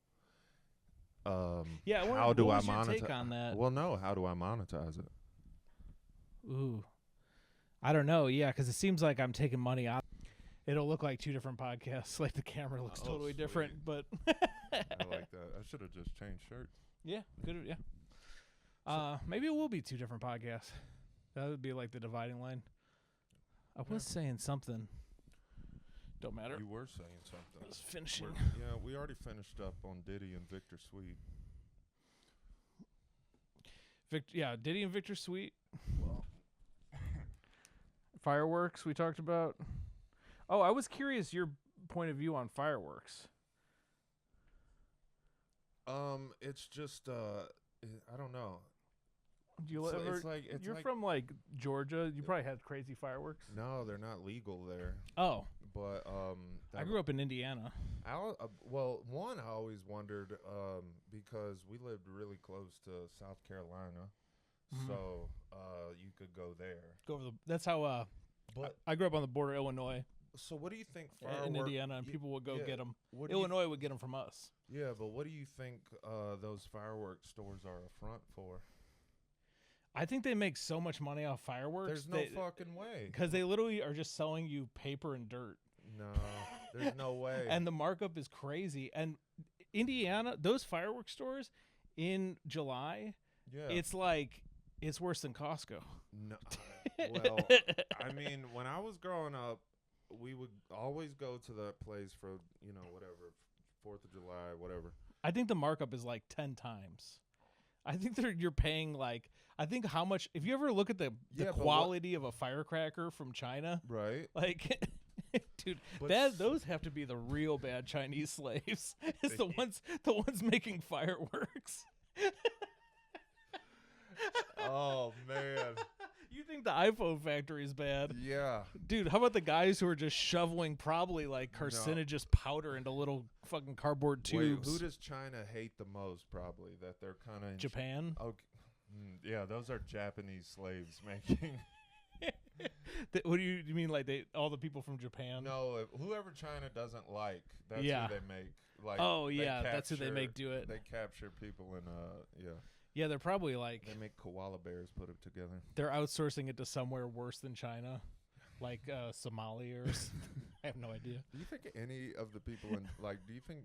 Yeah. How do I monetize? monetize? Take on that? Well, no. How do I monetize it? Ooh, I don't know. Yeah, because it seems like I'm taking money out. It'll look like two different podcasts. Like the camera looks totally different, but I like that. I should have just changed shirts. Yeah, could have. Yeah. Maybe it will be two different podcasts. That would be like the dividing line. I was saying something. Don't matter. You were saying something. I was finishing. We already finished up on Diddy and Victor Sweet. Diddy and Victor Sweet. Well, fireworks we talked about. Oh, I was curious your point of view on fireworks. It's just I don't know. Do you you're from like Georgia. You probably had crazy fireworks. No, they're not legal there. Oh, but I grew up in Indiana. Well, one I always wondered because we lived really close to South Carolina, so you could go there. That's how. But I grew up on the border of Illinois. So what do you think fireworks in Indiana, and people would go get them. Illinois would get them from us. Yeah, but what do you think those fireworks stores are a front for? I think they make so much money off fireworks. There's no fucking way. Because they literally are just selling you paper and dirt. No, there's no way. And the markup is crazy. And Indiana, those fireworks stores in July, it's like it's worse than Costco. No, well, I mean, when I was growing up, we would always go to that place for, whatever, 4th of July, whatever. I think the markup is like 10 times. I think you're paying like, I think how much, if you ever look at the quality of a firecracker from China. Right. Like, Dude, But those have to be the real bad Chinese slaves. It's the ones making fireworks. Oh man. You think the iPhone factory is bad? Yeah. Dude, how about the guys who are just shoveling probably like carcinogenous powder into little fucking cardboard tubes? Wait, who does China hate the most? Probably that they're kind of Japan? Okay. Yeah, those are Japanese slaves making. What do you mean? Like all the people from Japan? No, whoever China doesn't like, that's Yeah. who they make. Like, Oh they yeah, that's who they capture- make do it. They capture people in yeah. Yeah, they're probably like They make koala bears put it together. they're outsourcing it to somewhere worse than China, like Somalia or I have no idea. Do you think any of the people in like? Do you think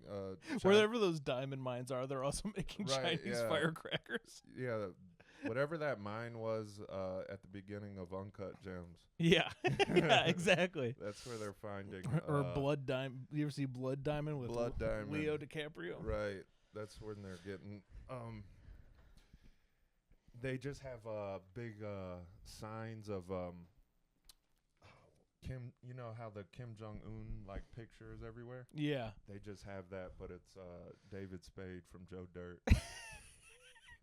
Wherever those diamond mines are, they're also making Right, Chinese yeah. firecrackers. Yeah, whatever that mine was at the beginning of Uncut Gems. Yeah, yeah, exactly. That's where they're finding Or Blood Diamond. You ever see Blood Diamond with Blood Diamond. Leo DiCaprio? Right. That's when they're getting. They just have big signs of Kim. You know how the Kim Jong-un like picture is everywhere. Yeah, They just have that, but it's David Spade from Joe Dirt.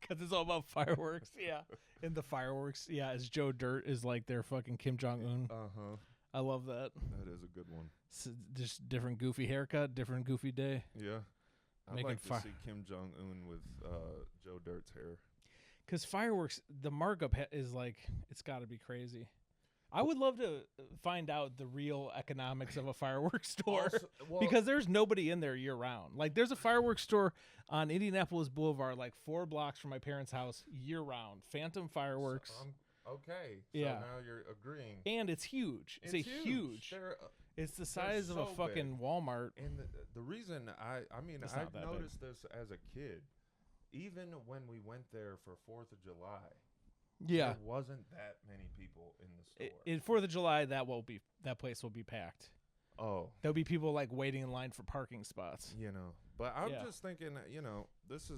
because it's all about fireworks. Yeah, and the fireworks. Yeah, as Joe Dirt is like their fucking Kim Jong Un. I love that. That is a good one. Just different goofy haircut, different goofy day. Yeah. I'd Making like to see Kim Jong-un with Joe Dirt's hair. Because fireworks, the markup is like, it's got to be crazy. I would love to find out the real economics of a fireworks store. Because there's nobody in there year round. Like, there's a fireworks store on Indianapolis Boulevard, like 4 blocks from my parents' house, year round. Phantom Fireworks. Okay. Yeah. So now you're agreeing. And it's huge. It's huge. It's the size of a fucking Walmart. And the reason I mean, It's I not that noticed this as a kid. Even when we went there for 4th of July, Yeah. there wasn't that many people in the store. In 4th of July, that place will be packed. Oh. There'll be people like waiting in line for parking spots. You know. But I'm Yeah. just thinking, this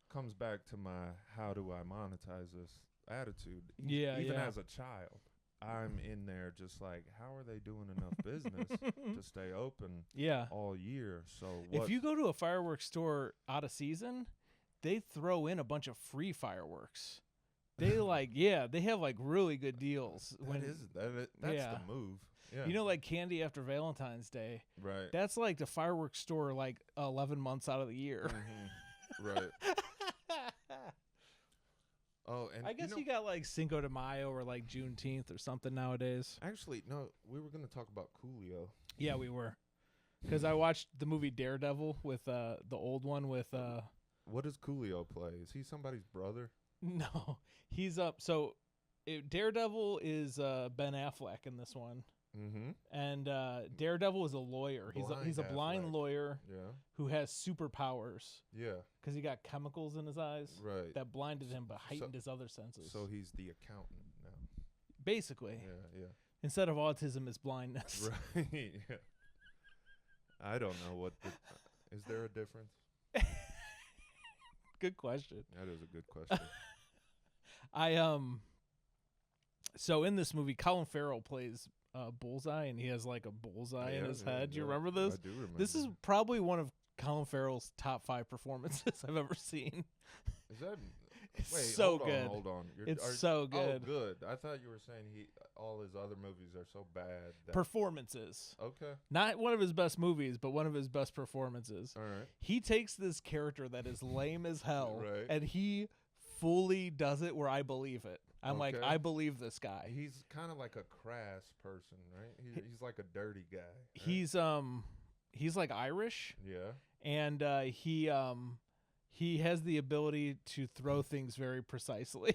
comes back to my how do I monetize this attitude. Yeah, Even yeah. as a child, I'm in there just like, how are they doing enough business to stay open Yeah. all year? So If you go to a fireworks store out of season, they throw in a bunch of free fireworks. They they have like really good deals. That's Yeah. the move. Yeah. You know, like candy after Valentine's Day. Right. That's like the fireworks store like 11 months out of the year. Right. Oh, and I guess you got like Cinco de Mayo or like Juneteenth or something nowadays. Actually, no, we were going to talk about Coolio. Yeah, we were. Because I watched the movie Daredevil with the old one with What does Coolio play? Is he somebody's brother? No, he's up. So Daredevil is Ben Affleck in this one. Mm-hmm. And Daredevil is a lawyer. He's a blind Affleck. lawyer Yeah. who has superpowers Yeah. because he got chemicals in his eyes Right. that blinded him but heightened his other senses. So he's the accountant now. Basically, Yeah. instead of autism, is blindness. Right. Yeah. I don't know what. Is there a difference? Good question. That is a good question. So in this movie, Colin Farrell plays Bullseye, and he has like a bullseye in his head. Do you remember this? I do remember. This is probably one of Colin Farrell's top 5 performances I've ever seen. Is that? It's Wait, so good. Hold on. It's so good. Oh, good. I thought you were saying all his other movies are so bad. Performances. Okay. Not one of his best movies, but one of his best performances. All right. He takes this character that is lame as hell, Right. and he fully does it where I believe it. I'm like, Okay. I believe this guy. He's kind of like a crass person, right? He's like a dirty guy. Right? He's like Irish, Yeah. and he has the ability to throw things very precisely,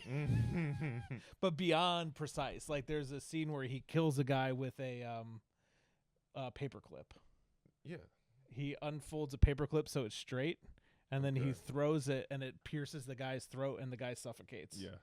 but beyond precise. Like there's a scene where he kills a guy with a paperclip. Yeah. He unfolds a paperclip so it's straight, and then he Okay. throws it, and it pierces the guy's throat, and the guy suffocates. Yeah.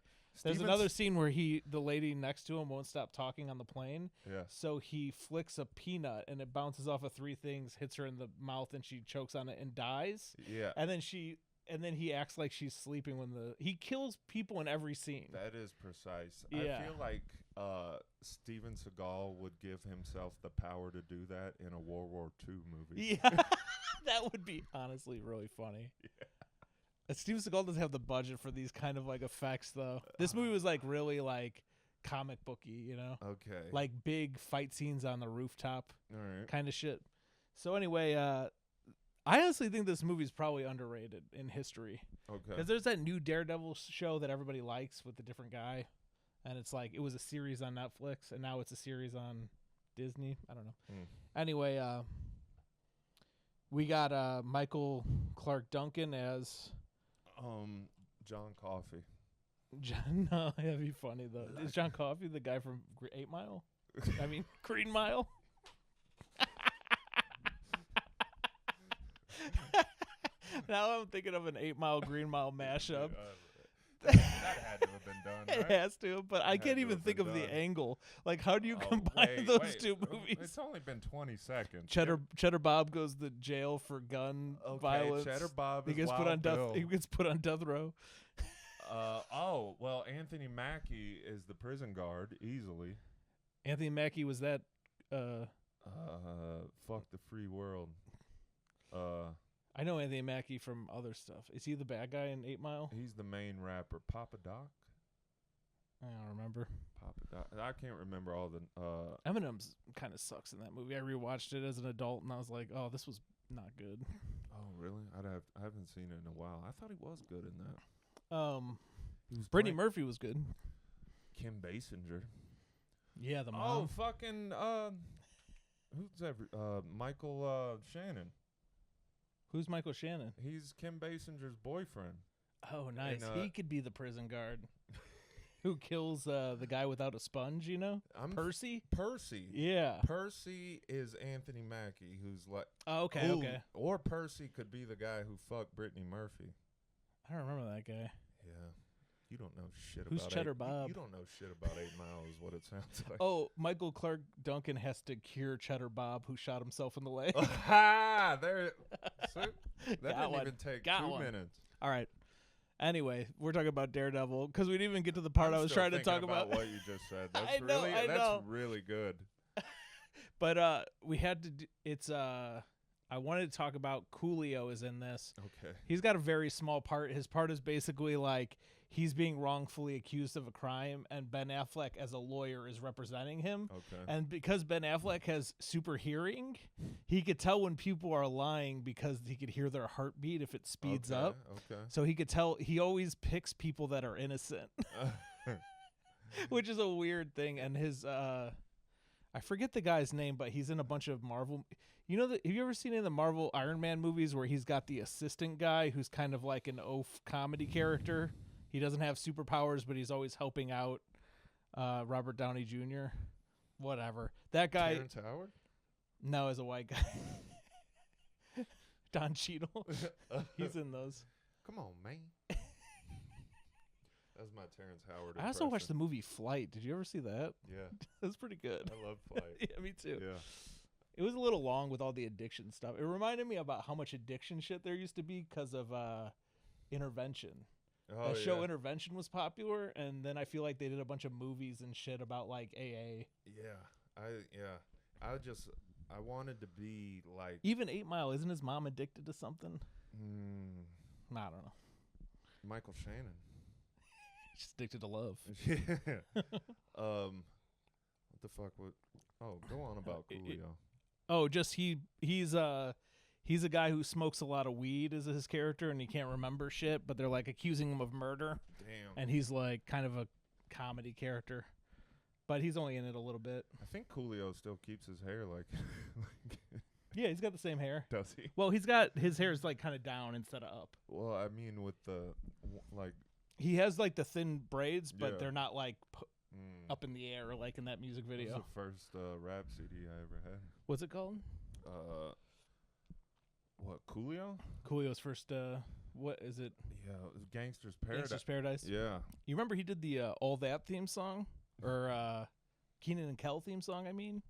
There's another scene where the lady next to him won't stop talking on the plane. Yeah. So he flicks a peanut, and it bounces off of 3 things, hits her in the mouth, and she chokes on it and dies. Yeah. And then she and then he acts like she's sleeping when he kills people in every scene. That is precise. Yeah. I feel like Steven Seagal would give himself the power to do that in a World War II movie. Yeah, that would be honestly really funny. Yeah. Steven Seagal doesn't have the budget for these kind of like effects though. This movie was like really like comic booky, you know? Okay. Like big fight scenes on the rooftop All right. kind of shit. So anyway, I honestly think this movie's probably underrated in history. Okay. Because there's that new Daredevil show that everybody likes with the different guy. And it's like, it was a series on Netflix, and now it's a series on Disney. I don't know. Anyway, we got Michael Clark Duncan as... John Coffey. No, that'd be funny, though. Is John Coffey the guy from 8 Mile? I mean, Green Mile? Now I'm thinking of an 8 Mile, Green Mile mashup. That had to have been done, right? It has to, but I can't even think of the angle. Like, how do you combine those two movies? It's only been 20 seconds. Cheddar Bob goes to jail for gun violence. Cheddar Bob he is gets put on Wild Bill. He gets put on death row. Well, Anthony Mackie is the prison guard easily. Anthony Mackie was that. Fuck the free world. I know Anthony Mackie from other stuff. Is he the bad guy in 8 Mile? He's the main rapper. Papa Doc. I don't remember. Papa Doc. I can't remember all the. Eminem's kind of sucks in that movie. I rewatched it as an adult and I was like, oh, this was not good. Oh really? I haven't seen it in a while. I thought he was good in that. Brittany Murphy was good. Kim Basinger. Yeah, the mom. Oh, fucking who's that? Michael Shannon. Who's Michael Shannon? He's Kim Basinger's boyfriend. Oh, nice. He could be the prison guard who kills the guy without a sponge, you know? Percy? Percy. Yeah. Percy is Anthony Mackie, who's like... Oh, okay, okay. Or Percy could be the guy who fucked Brittany Murphy. I don't remember that guy. Yeah. You don't know shit Who's about Cheddar Bob? You don't know shit about 8 Mile is what it sounds like. Oh, Michael Clark Duncan has to cure Cheddar Bob, who shot himself in the leg. There. That didn't even take 2 minutes. All right. Anyway, we're talking about Daredevil because we didn't even get to the part I was trying to talk about. What you just said. That's I know. That's really good. But we had to. I wanted to talk about Coolio is in this. Okay. He's got a very small part. His part is basically like he's being wrongfully accused of a crime, and Ben Affleck as a lawyer is representing him. Okay. And because Ben Affleck has super hearing, he could tell when people are lying because he could hear their heartbeat if it speeds up. Okay. So he could tell. He always picks people that are innocent, which is a weird thing. And his I forget the guy's name, but he's in a bunch of Marvel. You know, have you ever seen any of the Marvel Iron Man movies where he's got the assistant guy who's kind of like an oaf comedy character? He doesn't have superpowers, but he's always helping out Robert Downey Jr. Whatever. That guy. Terrence Howard? No, as a white guy. Don Cheadle. He's in those. Come on, man. That's my Terrence Howard impression. I also watched the movie Flight. Did you ever see that? Yeah. That's pretty good. I love Flight. Yeah, me too. Yeah. It was a little long with all the addiction stuff. It reminded me about how much addiction shit there used to be because of Intervention. Oh, That show Intervention was popular, and then I feel like they did a bunch of movies and shit about like AA. I wanted to be like Even 8 Mile, isn't his mom addicted to something? I don't know. Michael Shannon. She's addicted to love. Yeah. What the fuck would? Oh, go on about Coolio. Oh, just he's a guy who smokes a lot of weed as his character, and he can't remember shit, but they're like accusing him of murder. Damn. And he's like kind of a comedy character, but he's only in it a little bit. I think Coolio still keeps his hair like Yeah, he's got the same hair. Does he? Well, his hair is like kind of down instead of up. Well, I mean with the like he has like the thin braids, but Yeah. they're not like up in the air like in that music video. That was the first rap CD I ever had. What's it called? What, Coolio? Coolio's first. What is it? Yeah, it was Gangster's Paradise. Gangster's Paradise. Yeah. You remember he did the All That theme song, or Keenan and Kel theme song? I mean,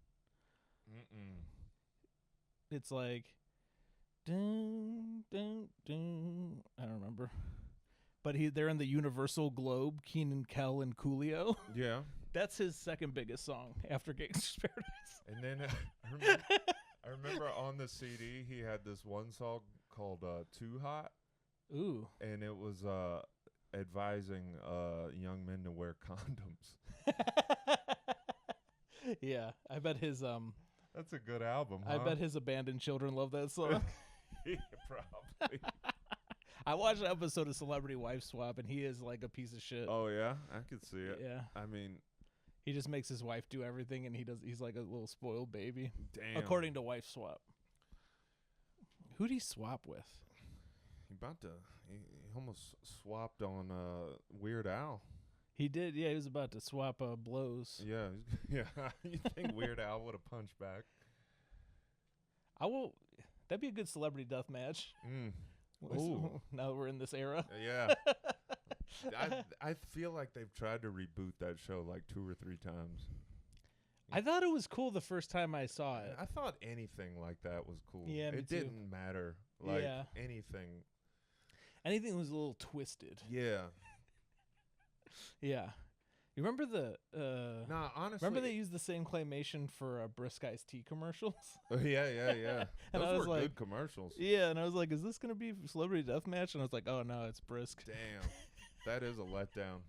it's like Dun, dun, dun. I don't remember. But they're in the Universal Globe, Keenan, Kel, and Coolio. Yeah. That's his second biggest song after Gangsta's Paradise. And then I remember on the CD he had this one song called Too Hot. Ooh. And it was advising young men to wear condoms. Yeah, I bet his That's a good album, huh? I bet his abandoned children love that song. Yeah, probably. I watched an episode of Celebrity Wife Swap, and he is like a piece of shit. Oh yeah, I could see it. Yeah, I mean, he just makes his wife do everything, and he's like a little spoiled baby. damn. According to Wife Swap. Who'd he swap with? He almost swapped on Weird Al. He did, yeah. He was about to swap blows. Yeah, yeah. You think Weird Al would have punched back? I will. That'd be a good celebrity death match. Ooh. Now that we're in this era. Yeah. I feel like they've tried to reboot that show like 2 or 3 times. I thought it was cool the first time I saw it. I thought anything like that was cool. Yeah, me it too. didn't matter. Like Yeah. anything. Anything that was a little twisted. Yeah. Yeah. You remember the Nah, honestly. remember they used the same claymation for Brisk Iced Tea commercials? Yeah. And I Those was were like- good commercials. Yeah, and I was like, is this going to be Celebrity Deathmatch? And I was like, oh no, it's Brisk. Damn. That is a letdown.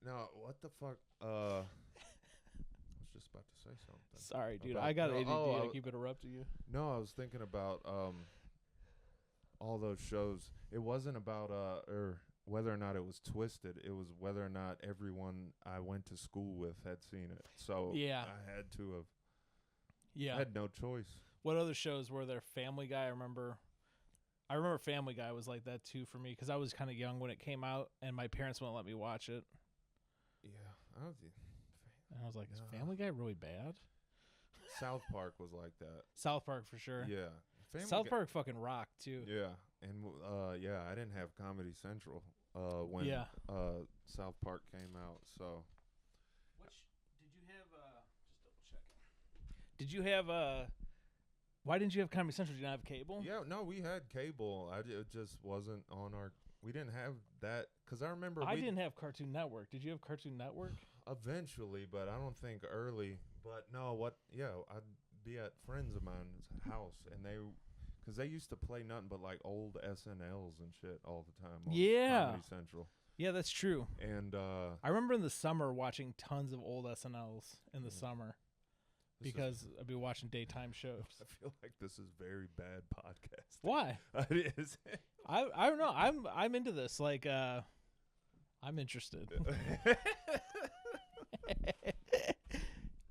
No, what the fuck? I was just about to say something. Sorry, dude. About- I got no, ADD. oh, I keep interrupting you. No, I was thinking about all those shows. It wasn't about or whether or not it was twisted. It was whether or not everyone I went to school with had seen it. So Yeah. I had to have. Yeah. I had no choice. What other shows were there? Family Guy. I remember Family Guy was like that too for me because I was kind of young when it came out, and my parents wouldn't let me watch it. Yeah, I was. And I was like, is Yeah. Family Guy really bad? South Park was like that. South Park for sure. Yeah, South Park fucking rocked too. Yeah, and yeah, I didn't have Comedy Central when Yeah. South Park came out. So Which did you have? Just double checking. Did you have? Why didn't you have Comedy Central? Did you not have cable? yeah, no, we had cable. It just wasn't on our. We didn't have that because I remember I we didn't have Cartoon Network. Did you have Cartoon Network? eventually, but I don't think early. But no, what? Yeah, I'd be at friends of mine's house, and because they used to play nothing but like old SNLs and shit all the time. On Yeah. Comedy Central, Yeah, that's true. and I remember in the summer watching tons of old SNLs in the Yeah. summer this is- because I'd be watching daytime shows. I feel like this is very bad podcast. Why? It is. I don't know. I'm into this. Like I'm interested.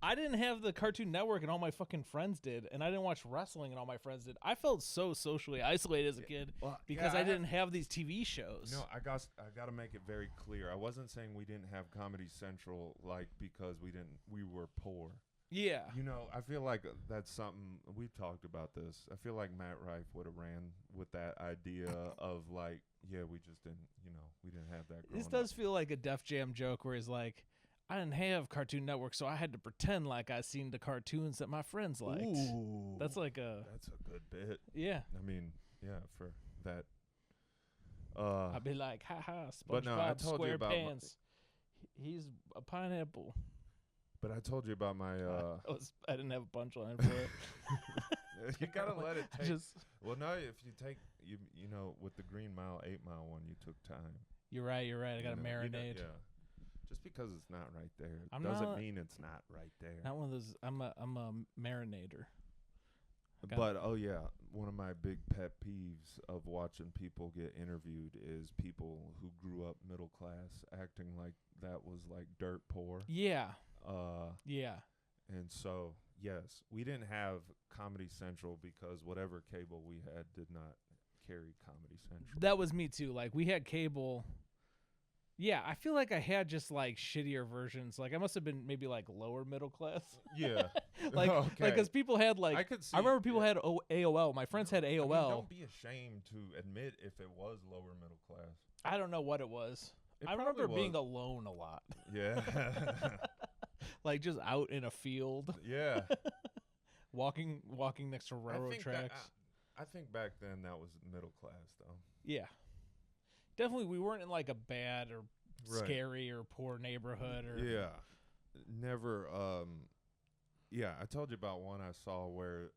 I didn't have the Cartoon Network and all my fucking friends did, and I didn't watch wrestling and all my friends did. I felt so socially isolated as a kid Well, because yeah, I didn't have these TV shows. No, I got to make it very clear. I wasn't saying we didn't have Comedy Central like because we were poor. Yeah. You know, I feel like that's something we've talked about this. I feel like Matt Rife would have ran with that idea of like, yeah, we just didn't, we didn't have that. This growing does feel like a Def Jam joke where he's like, I didn't have Cartoon Network, so I had to pretend like I seen the cartoons that my friends up. liked. Ooh, That's like that's a good bit. yeah. I mean, yeah, for that. I'd be like, ha ha, But no, I SpongeBob told you about my- SquarePants. He's a pineapple. But I told you about my. I didn't have a punchline for it. You gotta let it I take. just, Well, no, if you take you know with the Green Mile 8 Mile one, you took time. you're right. I got a You know, marinade. yeah. Just because it's not right there I'm doesn't not- mean it's not right there. Not one of those. I'm a marinator. got- But oh yeah, one of my big pet peeves of watching people get interviewed is people who grew up middle class acting like that was like dirt poor. Yeah. Uh, Yeah. and so yes, we didn't have Comedy Central because whatever cable we had did not carry Comedy Central. That was me too. Like we had cable. Yeah, I feel like I had just like shittier versions. Like I must have been maybe like lower middle class. Yeah, like okay. because people had like I could see. I remember people yeah. had AOL. My friends had I mean, AOL. don't be ashamed to admit if it was lower middle class. I don't know what it was. It I remember probably being was. alone a lot. Yeah, Like just out in a field, yeah. walking next to I railroad think tracks. I think back then that was middle class though. Yeah. Definitely, we weren't in like a bad or Right. scary or poor neighborhood or Yeah. Never yeah, I told you about one I saw where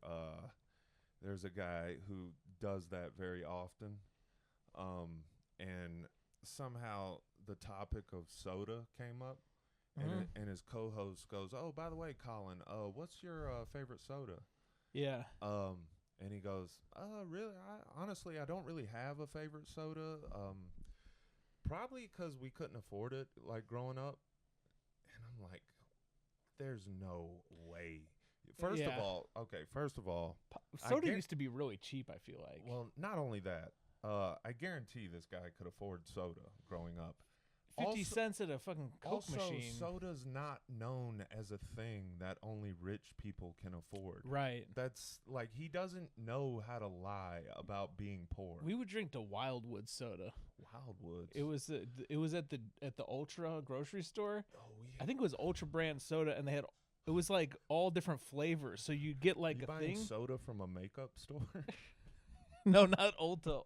there's a guy who does that very often. And somehow the topic of soda came up and his co-host goes, "Oh, by the way, Colin, what's your favorite soda?" Yeah. And he goes, really? Honestly, I don't really have a favorite soda. Probably because we couldn't afford it, like, growing up. And I'm like, there's no way. First of all, Soda used to be really cheap, I feel like. well, not only that, I guarantee this guy could afford soda growing up. 50 cents at a fucking Coke machine. Soda's not known as a thing that only rich people can afford. Right. That's like, he doesn't know how to lie about being poor. We would drink the Wildwood soda. Wildwoods. It was at the Ultra grocery store. Oh, yeah. I think it was Ultra brand soda, and it was like all different flavors. So you get like you a buying thing. soda from a makeup store? No, not Ulta.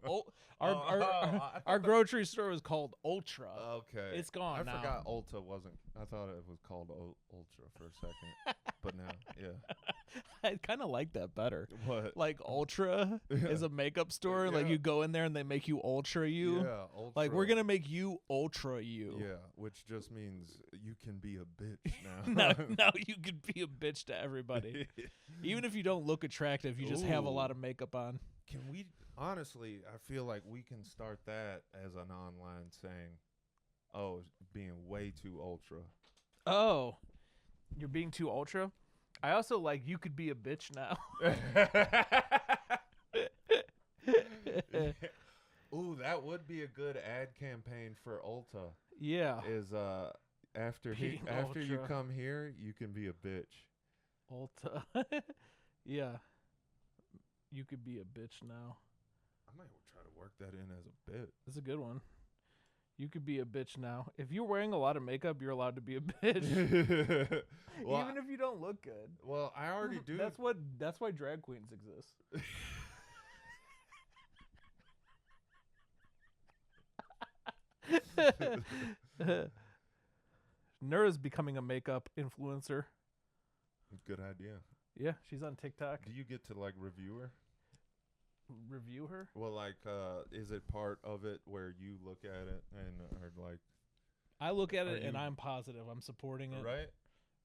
Our grocery store was called Ultra. Okay. It's gone now. I forgot Ulta wasn't. I thought it was called Ultra for a second. But now, yeah. I kind of like that better. What? Like Ultra is a makeup store. Like Yeah. you go in there and they make you Ultra you. Yeah, Ultra. Like we're gonna make you Ultra you. Yeah, which just means you can be a bitch now. now you can be a bitch to everybody. Even if you don't look attractive, you just have a lot of makeup on. Can we, honestly, I feel like we can start that as an online saying, oh, being way too ultra. Oh, you're being too Ultra? I also like you could be a bitch now. Ooh, that would be a good ad campaign for Ulta. Yeah. Is after Being you ultra. come here, you can be a bitch. Ulta. Yeah. You could be a bitch now. I might try to work that in as a bit. That's a good one. You could be a bitch now. If you're wearing a lot of makeup, you're allowed to be a bitch. Well, Even if you don't look good. well, I already do. That's why drag queens exist. Nura's becoming a makeup influencer. Good idea. Yeah, she's on TikTok. Do you get to like review her? Review her? Well, like, is it part of it where you look at it and are like, I look at Are it and you- I'm positive. I'm supporting it. right?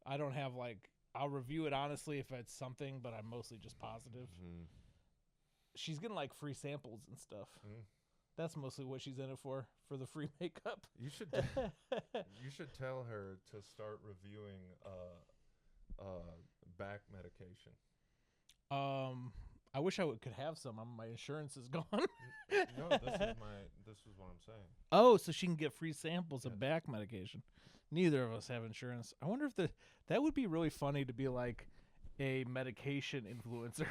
I don't have like I'll review it honestly if it's something, but I'm mostly just positive. Mm. She's getting like free samples and stuff. Mm. That's mostly what she's in it for the free makeup. You should you should tell her to start reviewing back medication. I wish I could have some. My insurance is gone. No, this is what I'm saying. Oh, so she can get free samples Yes. of back medication. Neither of us have insurance. I wonder if that would be really funny to be like a medication influencer.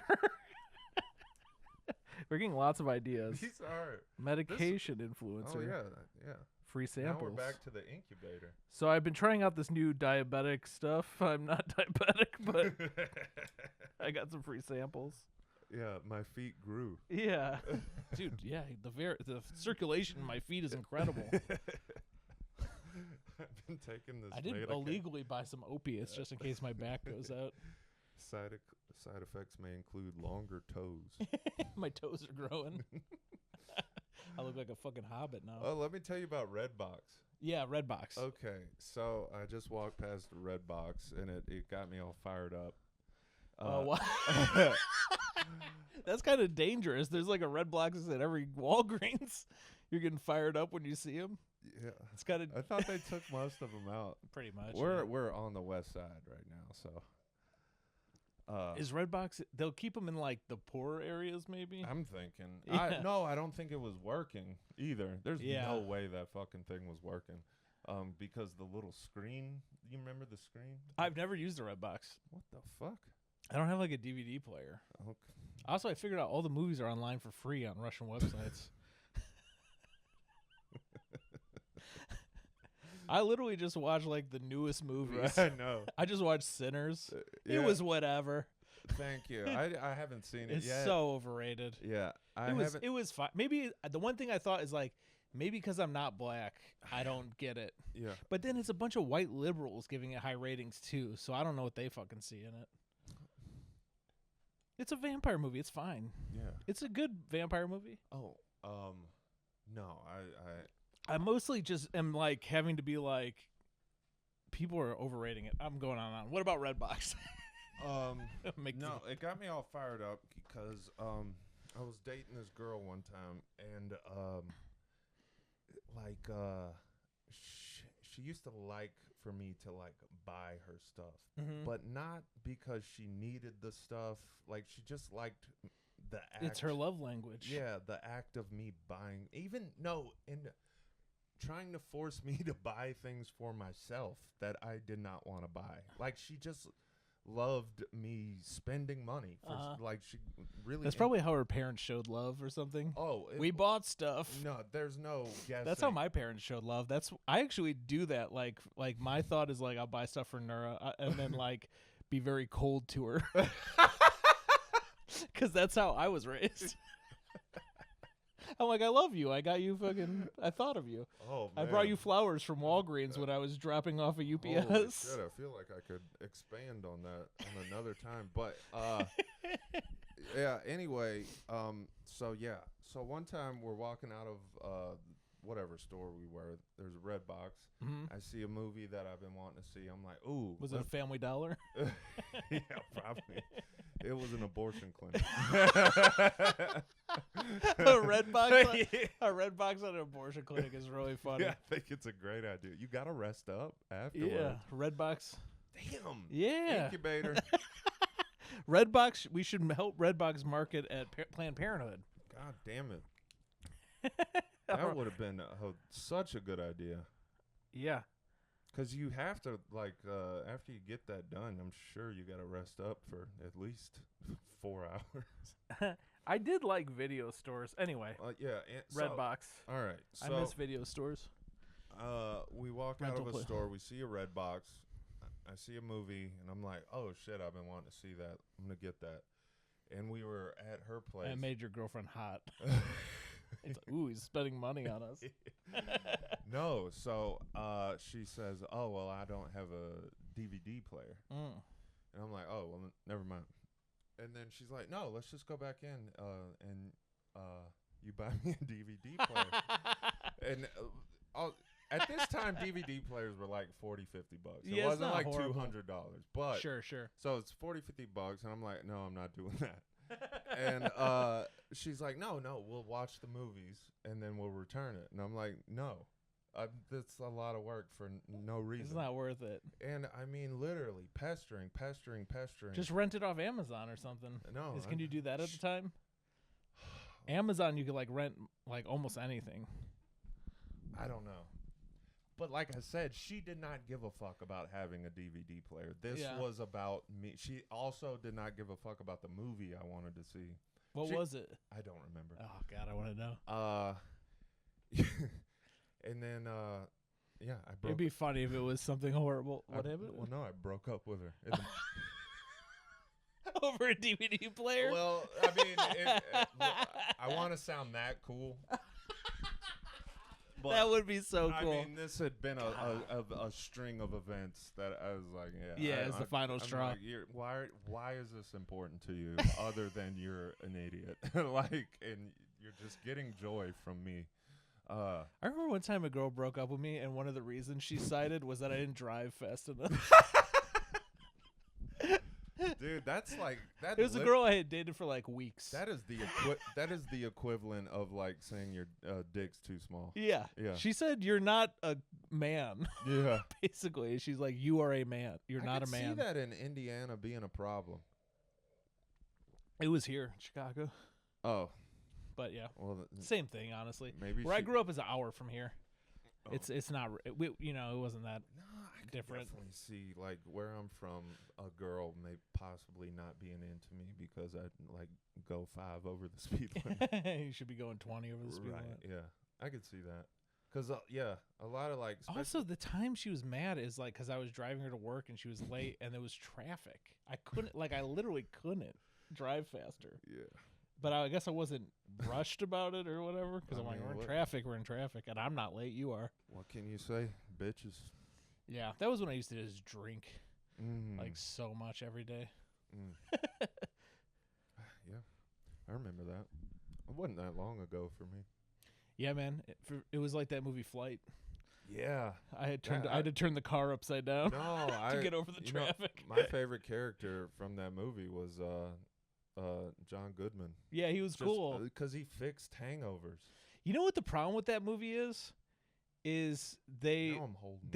We're getting lots of ideas. These are Medication influencer. Oh yeah. Free samples. Now we're back to the incubator. So I've been trying out this new diabetic stuff. I'm not diabetic, but I got some free samples. Yeah, my feet grew. Yeah, dude. Yeah, the circulation in my feet is incredible. I've been taking this. I did illegally buy some opiates just in case my back goes out. Side effects may include longer toes. My toes are growing. I look like a fucking hobbit now. Oh, let me tell you about Redbox. Yeah, Redbox. Okay, so I just walked past Redbox and it got me all fired up. What? That's kind of dangerous. There's like a Redbox at every Walgreens. You're getting fired up when you see them. Yeah, It's got to I thought they took most of them out. pretty much. We're on the west side right now, so. Is Redbox? They'll keep them in like the poorer areas, maybe. I'm thinking. Yeah. I don't think it was working either. There's Yeah. no way that fucking thing was working. Because the little screen, you remember the screen? I've never used a Redbox. What the fuck? I don't have like a DVD player. Okay. Also, I figured out all the movies are online for free on Russian websites. I literally just watched like the newest movies. I know. I just watched Sinners. It Yeah. was whatever. Thank you. I haven't seen it It's yet. so overrated. Yeah, It was fine. Maybe the one thing I thought is like maybe because I'm not black, I don't get it. Yeah. But then it's a bunch of white liberals giving it high ratings too, so I don't know what they fucking see in it. It's a vampire movie. It's fine. Yeah. It's a good vampire movie. Oh, no, I mostly just am like having to be like, people are overrating it. I'm going on and on. What about Redbox? no, it got me all fired up because I was dating this girl one time, and she used to like for me to like buy her stuff, but not because she needed the stuff. Like she just liked the act. It's her love language. Yeah, the act of me buying, and trying to force me to buy things for myself that I did not want to buy. Like she just loved me spending money for like she really. That's probably how her parents showed love or something. Oh, we bought stuff. No, there's no guessing. That's how my parents showed love. I actually do that. Like my thought is like I'll buy stuff for Nura and then like be very cold to her. Because that's how I was raised. I'm like, I love you. I got you fucking. I thought of you. Oh, I man. brought you flowers from Walgreens when I was dropping off a UPS. Holy shit, I feel like I could expand on that on another time. But yeah. Anyway, so one time we're walking out of whatever store we were. There's a Redbox. I see a movie that I've been wanting to see. I'm like, ooh. Was it a Family Dollar? Yeah, probably. It was an abortion clinic. a Redbox at an abortion clinic is really funny. Yeah, I think it's a great idea. You got to rest up afterwards. Yeah, Redbox. Damn. Yeah. Incubator. Redbox. We should help Redbox market at Planned Parenthood. God damn it. That would have been such a good idea. Yeah. Because you have to, like, after you get that done, I'm sure you got to rest up for at least 4 hours. I did like video stores. Anyway. Yeah. Redbox. All right. So, I miss video stores. We walk out of a store. We see a Redbox. I see a movie, and I'm like, oh, shit, I've been wanting to see that. I'm going to get that. And we were at her place. That made your girlfriend hot. It's like, ooh, he's spending money on us. No, so she says, oh, well, I don't have a DVD player. And I'm like, oh, well, never mind. And then she's like, no, let's just go back in and you buy me a DVD player. And at this time, DVD players were like $40, $50. It wasn't like horrible. $200. But Sure. So it's $40, $50. And I'm like, no, I'm not doing that. And she's like, no, we'll watch the movies and then we'll return it. And I'm like, no, that's a lot of work for no reason. It's not worth it. And I mean, literally pestering. Just rent it off Amazon or something. No. Can you do that at the time? Amazon, you could like rent like almost anything. I don't know. But like I said, she did not give a fuck about having a DVD player. This was about me. She also did not give a fuck about the movie I wanted to see. What was it? I don't remember. Oh, God, I want to know. And then, yeah, I broke. It'd be funny if it was something horrible. What happened? Well, no, I broke up with her. Over a DVD player? Well, I mean, I want to sound that cool. But that would be so cool. I mean, this had been a string of events that I was like, it's the final straw. Like, why is this important to you other than you're an idiot? And you're just getting joy from me. I remember one time a girl broke up with me, and one of the reasons she cited was that I didn't drive fast enough. Dude, that's like that. It was a girl I had dated for like weeks. That is the equivalent of like saying your dick's too small. Yeah. She said you're not a man. Yeah. Basically, she's like, you are a man. You're not a man. I see that in Indiana being a problem. It was here in Chicago. Oh. But yeah, well, same thing, honestly. Maybe where I grew up is an hour from here. Oh. It's not. It wasn't that different. Definitely see like where I'm from. A girl may possibly not being into me because I like go 5 over the speed limit. You should be going 20 over the speed limit. Yeah, I could see that Because a lot of like. Also, the time she was mad is like because I was driving her to work and she was late and there was traffic. I couldn't, like, I literally couldn't drive faster. Yeah. But I guess I wasn't rushed about it or whatever because I'm like, mean, we're in traffic, and I'm not late. You are. What can you say, bitches? Yeah, that was when I used to just drink Mm. like so much every day. Mm. Yeah, I remember that. It wasn't that long ago for me. Yeah, man, it was like that movie Flight. Yeah, I had to turn the car upside down to get over the traffic. My favorite character from that movie was John Goodman. Yeah, he was cool because he fixed hangovers. You know what the problem with that movie is? They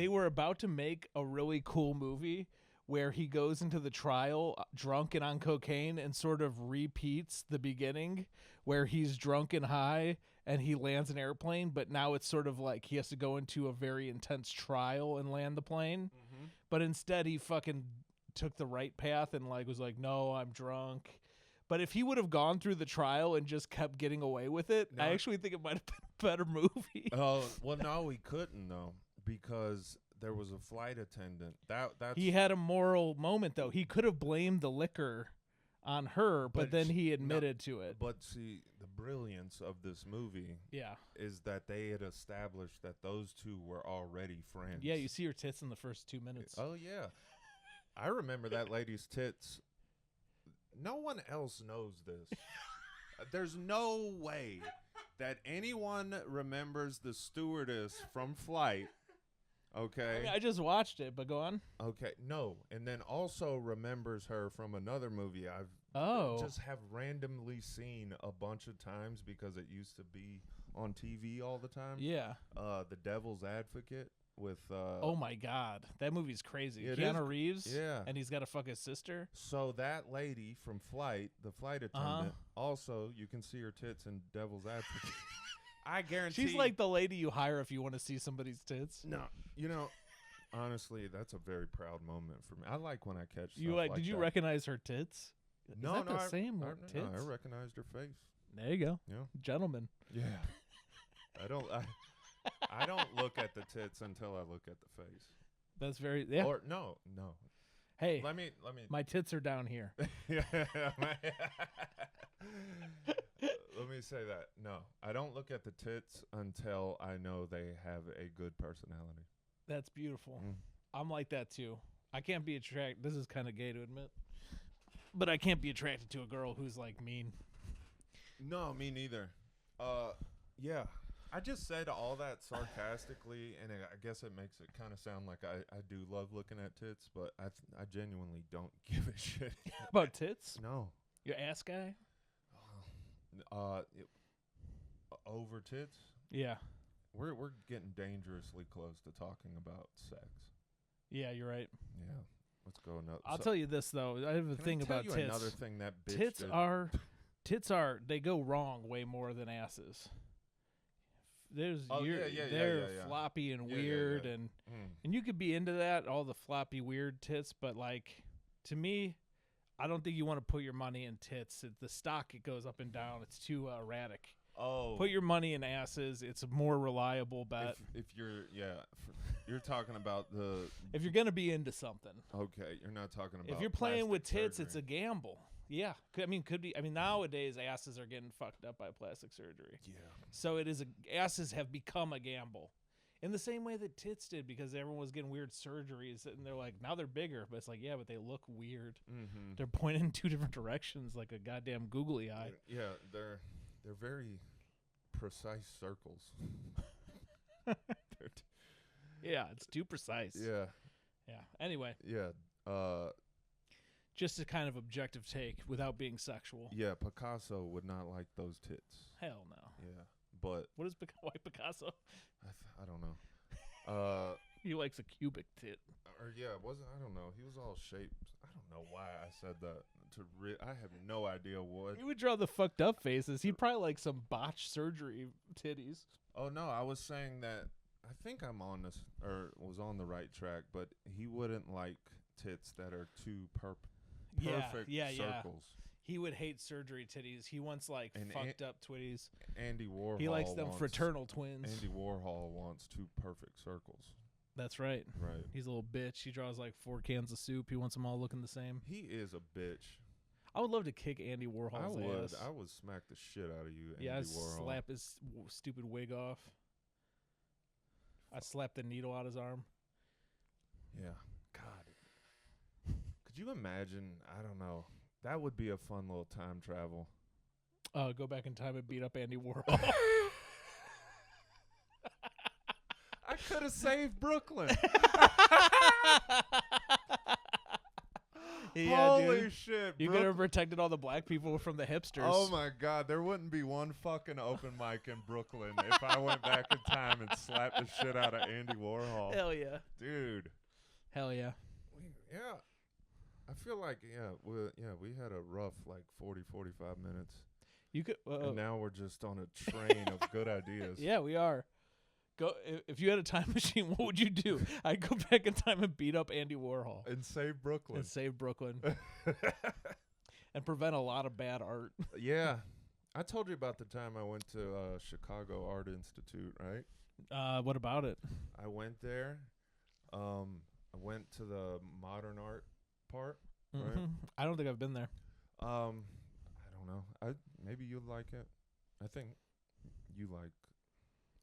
were about to make a really cool movie where he goes into the trial drunk and on cocaine and sort of repeats the beginning where he's drunk and high and he lands an airplane, but now it's sort of like he has to go into a very intense trial and land the plane. Mm-hmm. But instead he fucking took the right path and like was like, no, I'm drunk. But if he would have gone through the trial and just kept getting away with it, I actually think it might have been a better movie. Oh, well, no, he couldn't, though, because there was a flight attendant. That's He had a moral moment, though. He could have blamed the liquor on her, but then he admitted to it. But see, the brilliance of this movie is that they had established that those two were already friends. Yeah, you see her tits in the first 2 minutes. Oh, yeah. I remember that lady's tits. No one else knows this. There's no way that anyone remembers the stewardess from Flight. Okay. I mean, I just watched it, but go on. Okay. No. And then also remembers her from another movie I've just have randomly seen a bunch of times because it used to be on TV all the time. Yeah. The Devil's Advocate. With oh my god, that movie's crazy. Keanu Reeves, yeah, and he's got to fuck his sister. So that lady from Flight, the flight attendant, also you can see her tits in Devil's Advocate. I guarantee she's like the lady you hire if you want to see somebody's tits. No, honestly, that's a very proud moment for me. I like when I catch. You stuff did you that. recognize her tits? No, Is that the same tits? No, I recognized her face. There you go. Yeah, gentleman. Yeah, I don't look at the tits until I look at the face. That's very Or no. Hey, let me. My tits are down here. Let me say that. No, I don't look at the tits until I know they have a good personality. That's beautiful. I'm like that too. I can't be attracted. This is kind of gay to admit, but I can't be attracted to a girl who's like mean. No, me neither. Yeah. I just said all that sarcastically, and I guess it makes it kind of sound like I do love looking at tits, but I genuinely don't give a shit. About tits? No. Your ass guy? Over tits? Yeah. We're getting dangerously close to talking about sex. Yeah, you're right. Yeah. Let's go. I'll tell you this, though. I have a thing about tits. Another thing that bitch tits are they go wrong way more than asses. They're floppy and weird and you could be into that, all the floppy weird tits, but like to me, I don't think you want to put your money in tits. The stock, it goes up and down. It's too erratic. Oh, put your money in asses. It's a more reliable bet. If you're you're talking about the if you're gonna be into something. Okay, you're not talking about if you're playing with tits, surgery. It's a gamble. Yeah, could be. I mean, nowadays asses are getting fucked up by plastic surgery. Yeah. So asses have become a gamble, in the same way that tits did, because everyone was getting weird surgeries, and they're like, now they're bigger, but it's like, yeah, but they look weird. Mm-hmm. They're pointing in two different directions, like a goddamn googly eye. Yeah, they're very precise circles. Yeah, it's too precise. Yeah. Yeah. Anyway. Yeah. Just a kind of objective take without being sexual. Yeah, Picasso would not like those tits. Hell no. Yeah, but what is why Picasso? I don't know. He likes a cubic tit. Or I don't know. He was all shaped. I don't know why I said that. I have no idea what. He would draw the fucked up faces. He'd probably like some botched surgery titties. Oh no, I was saying that. I think I'm on this or was on the right track, but he wouldn't like tits that are too perfect circles. He would hate surgery titties. He wants like And fucked up twitties. Andy Warhol. He likes them wants, fraternal twins. Andy Warhol wants 2 perfect circles. That's right. Right. He's a little bitch. He draws like 4 cans of soup. He wants them all looking the same. He is a bitch. I would love to kick Andy Warhol's ass. I would smack the shit out of you, Yeah, Andy I'd Warhol. slap his stupid wig off. I'd slap the needle out his arm. Yeah. God. Could you imagine? I don't know. That would be a fun little time travel. Go back in time and beat up Andy Warhol. I could have saved Brooklyn. Yeah, Holy dude. shit. You could have protected all the black people from the hipsters. Oh my God. There wouldn't be one fucking open mic in Brooklyn if I went back in time and slapped the shit out of Andy Warhol. Hell yeah. Dude. Hell yeah. Yeah. I feel like, we had a rough like 40, 45 minutes. You could. And now we're just on a train of good ideas. Yeah, we are. Go if you had a time machine, what would you do? I'd go back in time and beat up Andy Warhol And save Brooklyn. and save Brooklyn and prevent a lot of bad art. Yeah. I told you about the time I went to Chicago Art Institute, right? What about it? I went there. I went to the modern art part. Right. I don't think I've been there. I don't know. Maybe you'd like it. I think you like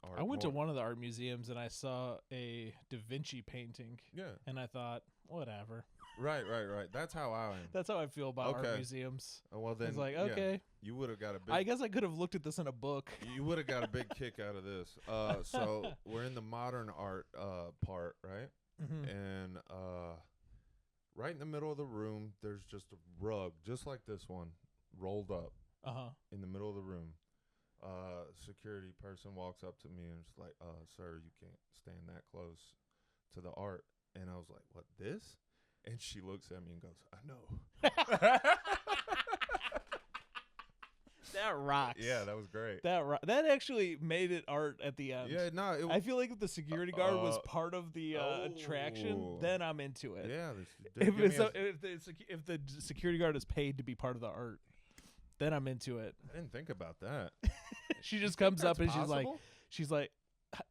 art. I went to more. one of the art museums and I saw a Da Vinci painting. Yeah. And I thought, whatever. Right. That's how I am. That's how I feel about art Okay. museums. Well then, It's like, yeah, okay. you would have got a big. I guess I could have looked at this in a book. You would have got a big kick out of this. So we're in the modern art part, right? And right in the middle of the room, there's just a rug, just like this one, rolled up in the middle of the room. Security person walks up to me and is like, sir, you can't stand that close to the art. And I was like, what, this? And she looks at me and goes, I know. That rocks. Yeah, that was great. That actually made it art at the end. Yeah, no. I feel like if the security guard was part of the attraction, then I'm into it. Yeah. If the security guard is paid to be part of the art, then I'm into it. I didn't think about that. She just comes up and possible? she's like,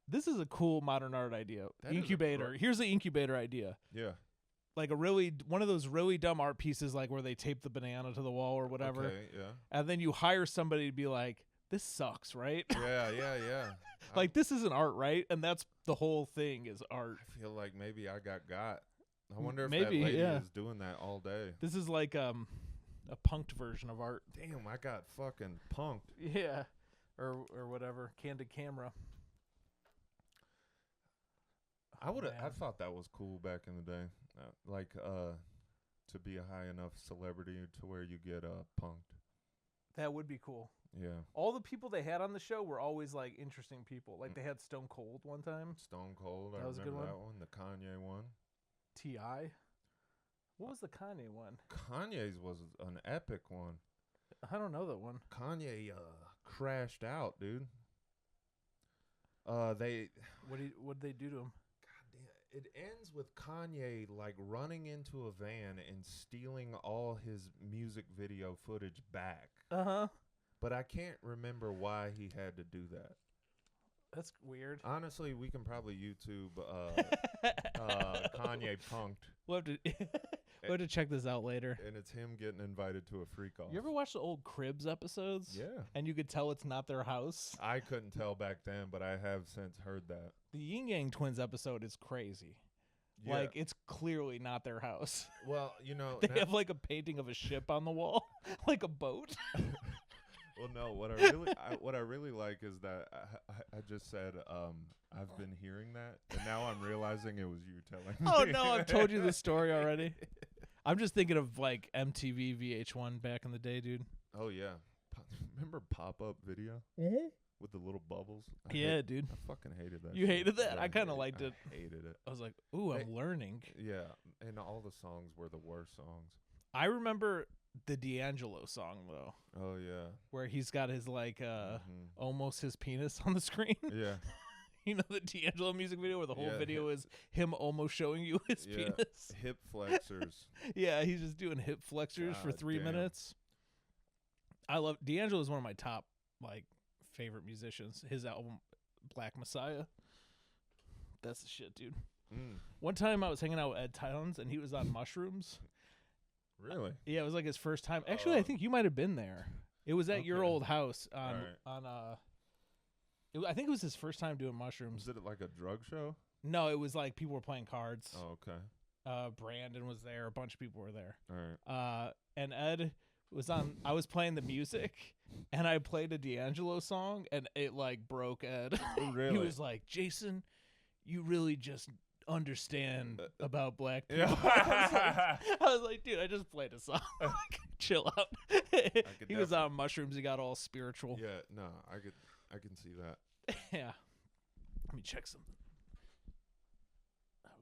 this is a cool modern art idea. That is a Incubator. Here's the Incubator idea. Yeah. Like one of those really dumb art pieces, like where they tape the banana to the wall or whatever. Okay, yeah. And then you hire somebody to be like, this sucks, right? Yeah. Like, this isn't art, right? And that's the whole thing is art. I feel like maybe I got. I wonder if Maybe, that lady yeah. is doing that all day. This is like a punked version of art. Damn, I got fucking punked. Yeah. Or whatever. Candid camera. I man. thought that was cool back in the day. To be a high enough celebrity to where you get punked. That would be cool. Yeah. All the people they had on the show were always like interesting people. Like they had Stone Cold one time. Stone Cold, That I was a good remember one. that one. The Kanye one. T.I. What was the Kanye one? Kanye's was an epic one. I don't know that one. Kanye crashed out, dude. What did they do to him? It ends with Kanye like running into a van and stealing all his music video footage back. But I can't remember why he had to do that. That's weird. Honestly, we can probably YouTube Kanye punked. We'll have to check this out later. And it's him getting invited to a freak off. You ever watch the old Cribs episodes? Yeah. And you could tell it's not their house? I couldn't tell back then, but I have since heard that. The Yin Yang Twins episode is crazy. Yeah. Like, it's clearly not their house. Well, you know. They have like a painting of a ship on the wall, like a boat. Well, no. What I really like is that I just said I've been hearing that, and now I'm realizing it was you telling me. Oh no, I've told you this story already. I'm just thinking of like MTV VH1 back in the day, dude. Oh yeah, remember pop-up video with the little bubbles? Dude. I fucking hated that. You shit. hated that? Yeah, I kind of liked it. I hated it. I was like, ooh, I'm learning. Yeah, and all the songs were the worst songs. I remember the D'Angelo song though. Oh yeah, where he's got his like almost his penis on the screen. Yeah. You know the D'Angelo music video where the whole video is him almost showing you his penis? Hip flexors. Yeah, he's just doing hip flexors for 3 minutes. I love D'Angelo is one of my top like favorite musicians. His album Black Messiah. That's the shit, dude. One time I was hanging out with Ed Towns and he was on mushrooms. Really? Yeah, it was like his first time. Actually, I think you might have been there. It was at your old house on I think it was his first time doing mushrooms. Was it like a drug show? No, it was like people were playing cards. Oh, okay. Brandon was there. A bunch of people were there. All right. And Ed was on. I was playing the music, and I played a D'Angelo song, and it like broke Ed. Oh, really? He was like, "Jason, you really just understand about black people." Yeah. I was like, dude, I just played a song. Like, chill out. He was on mushrooms. He got all spiritual. Yeah. No, I can see that. Yeah. Let me check something.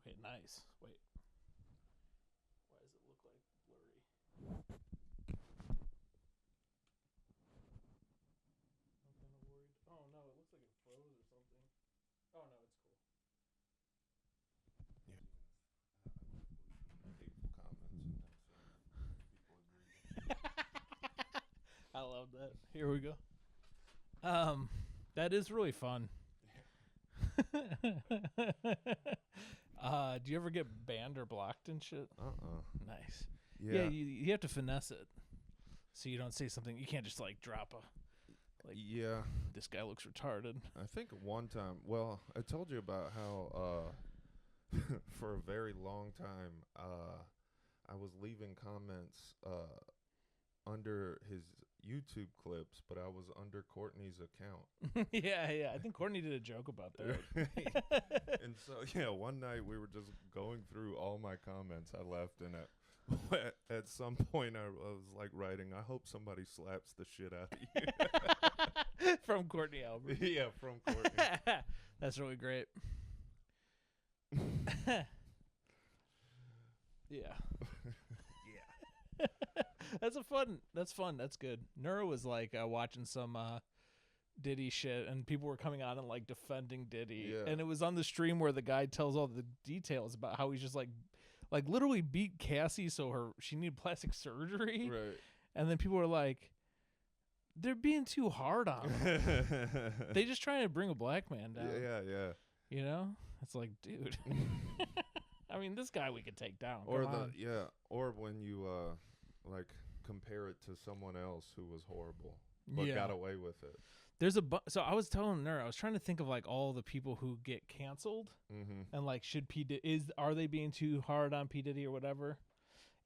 Okay, nice. Wait. Why does it look like blurry? I'm kind of worried. Oh no, it looks like it froze or something. Oh no, it's cool. I love that. Here we go. That is really fun. Do you ever get banned or blocked and shit? Nice. Yeah, you have to finesse it so you don't say something. You can't just like drop a like. Yeah. This guy looks retarded. I think one time. Well, I told you about how for a very long time I was leaving comments under his YouTube clips, but I was under Courtney's account. yeah. I think Courtney did a joke about that. And so, yeah, one night we were just going through all my comments I left, and at some point I was like writing, I hope somebody slaps the shit out of you. From Courtney Albert. Yeah, from Courtney. That's really great. Yeah. That's fun. That's good. Neuro was like watching some Diddy shit, and people were coming on and like defending Diddy. Yeah. And it was on the stream where the guy tells all the details about how he's just like literally beat Cassie so she needed plastic surgery. Right. And then people were like, they're being too hard on him. They just trying to bring a black man down. Yeah. You know? It's like, dude. I mean, this guy we could take down. Or or when you like compare it to someone else who was horrible but got away with it. There's so I was telling her, I was trying to think of like all the people who get canceled, and like are they being too hard on P Diddy or whatever?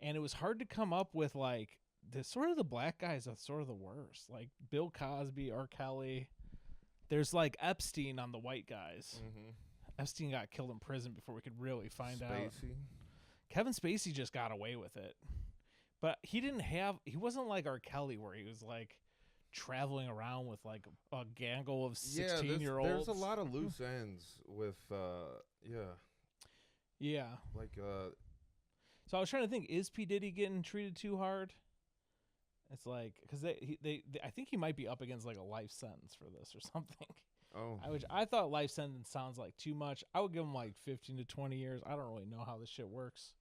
And it was hard to come up with like the black guys are sort of the worst, like Bill Cosby, R. Kelly. There's like Epstein on the white guys. Epstein got killed in prison before we could really find out. Kevin Spacey just got away with it. But he wasn't like R. Kelly where he was like traveling around with like a gangle of 16-year-olds. There's a lot of loose ends with, Yeah. Like, so I was trying to think, is P. Diddy getting treated too hard? It's like, because I think he might be up against like a life sentence for this or something. Oh. I thought life sentence sounds like too much. I would give him like 15 to 20 years. I don't really know how this shit works.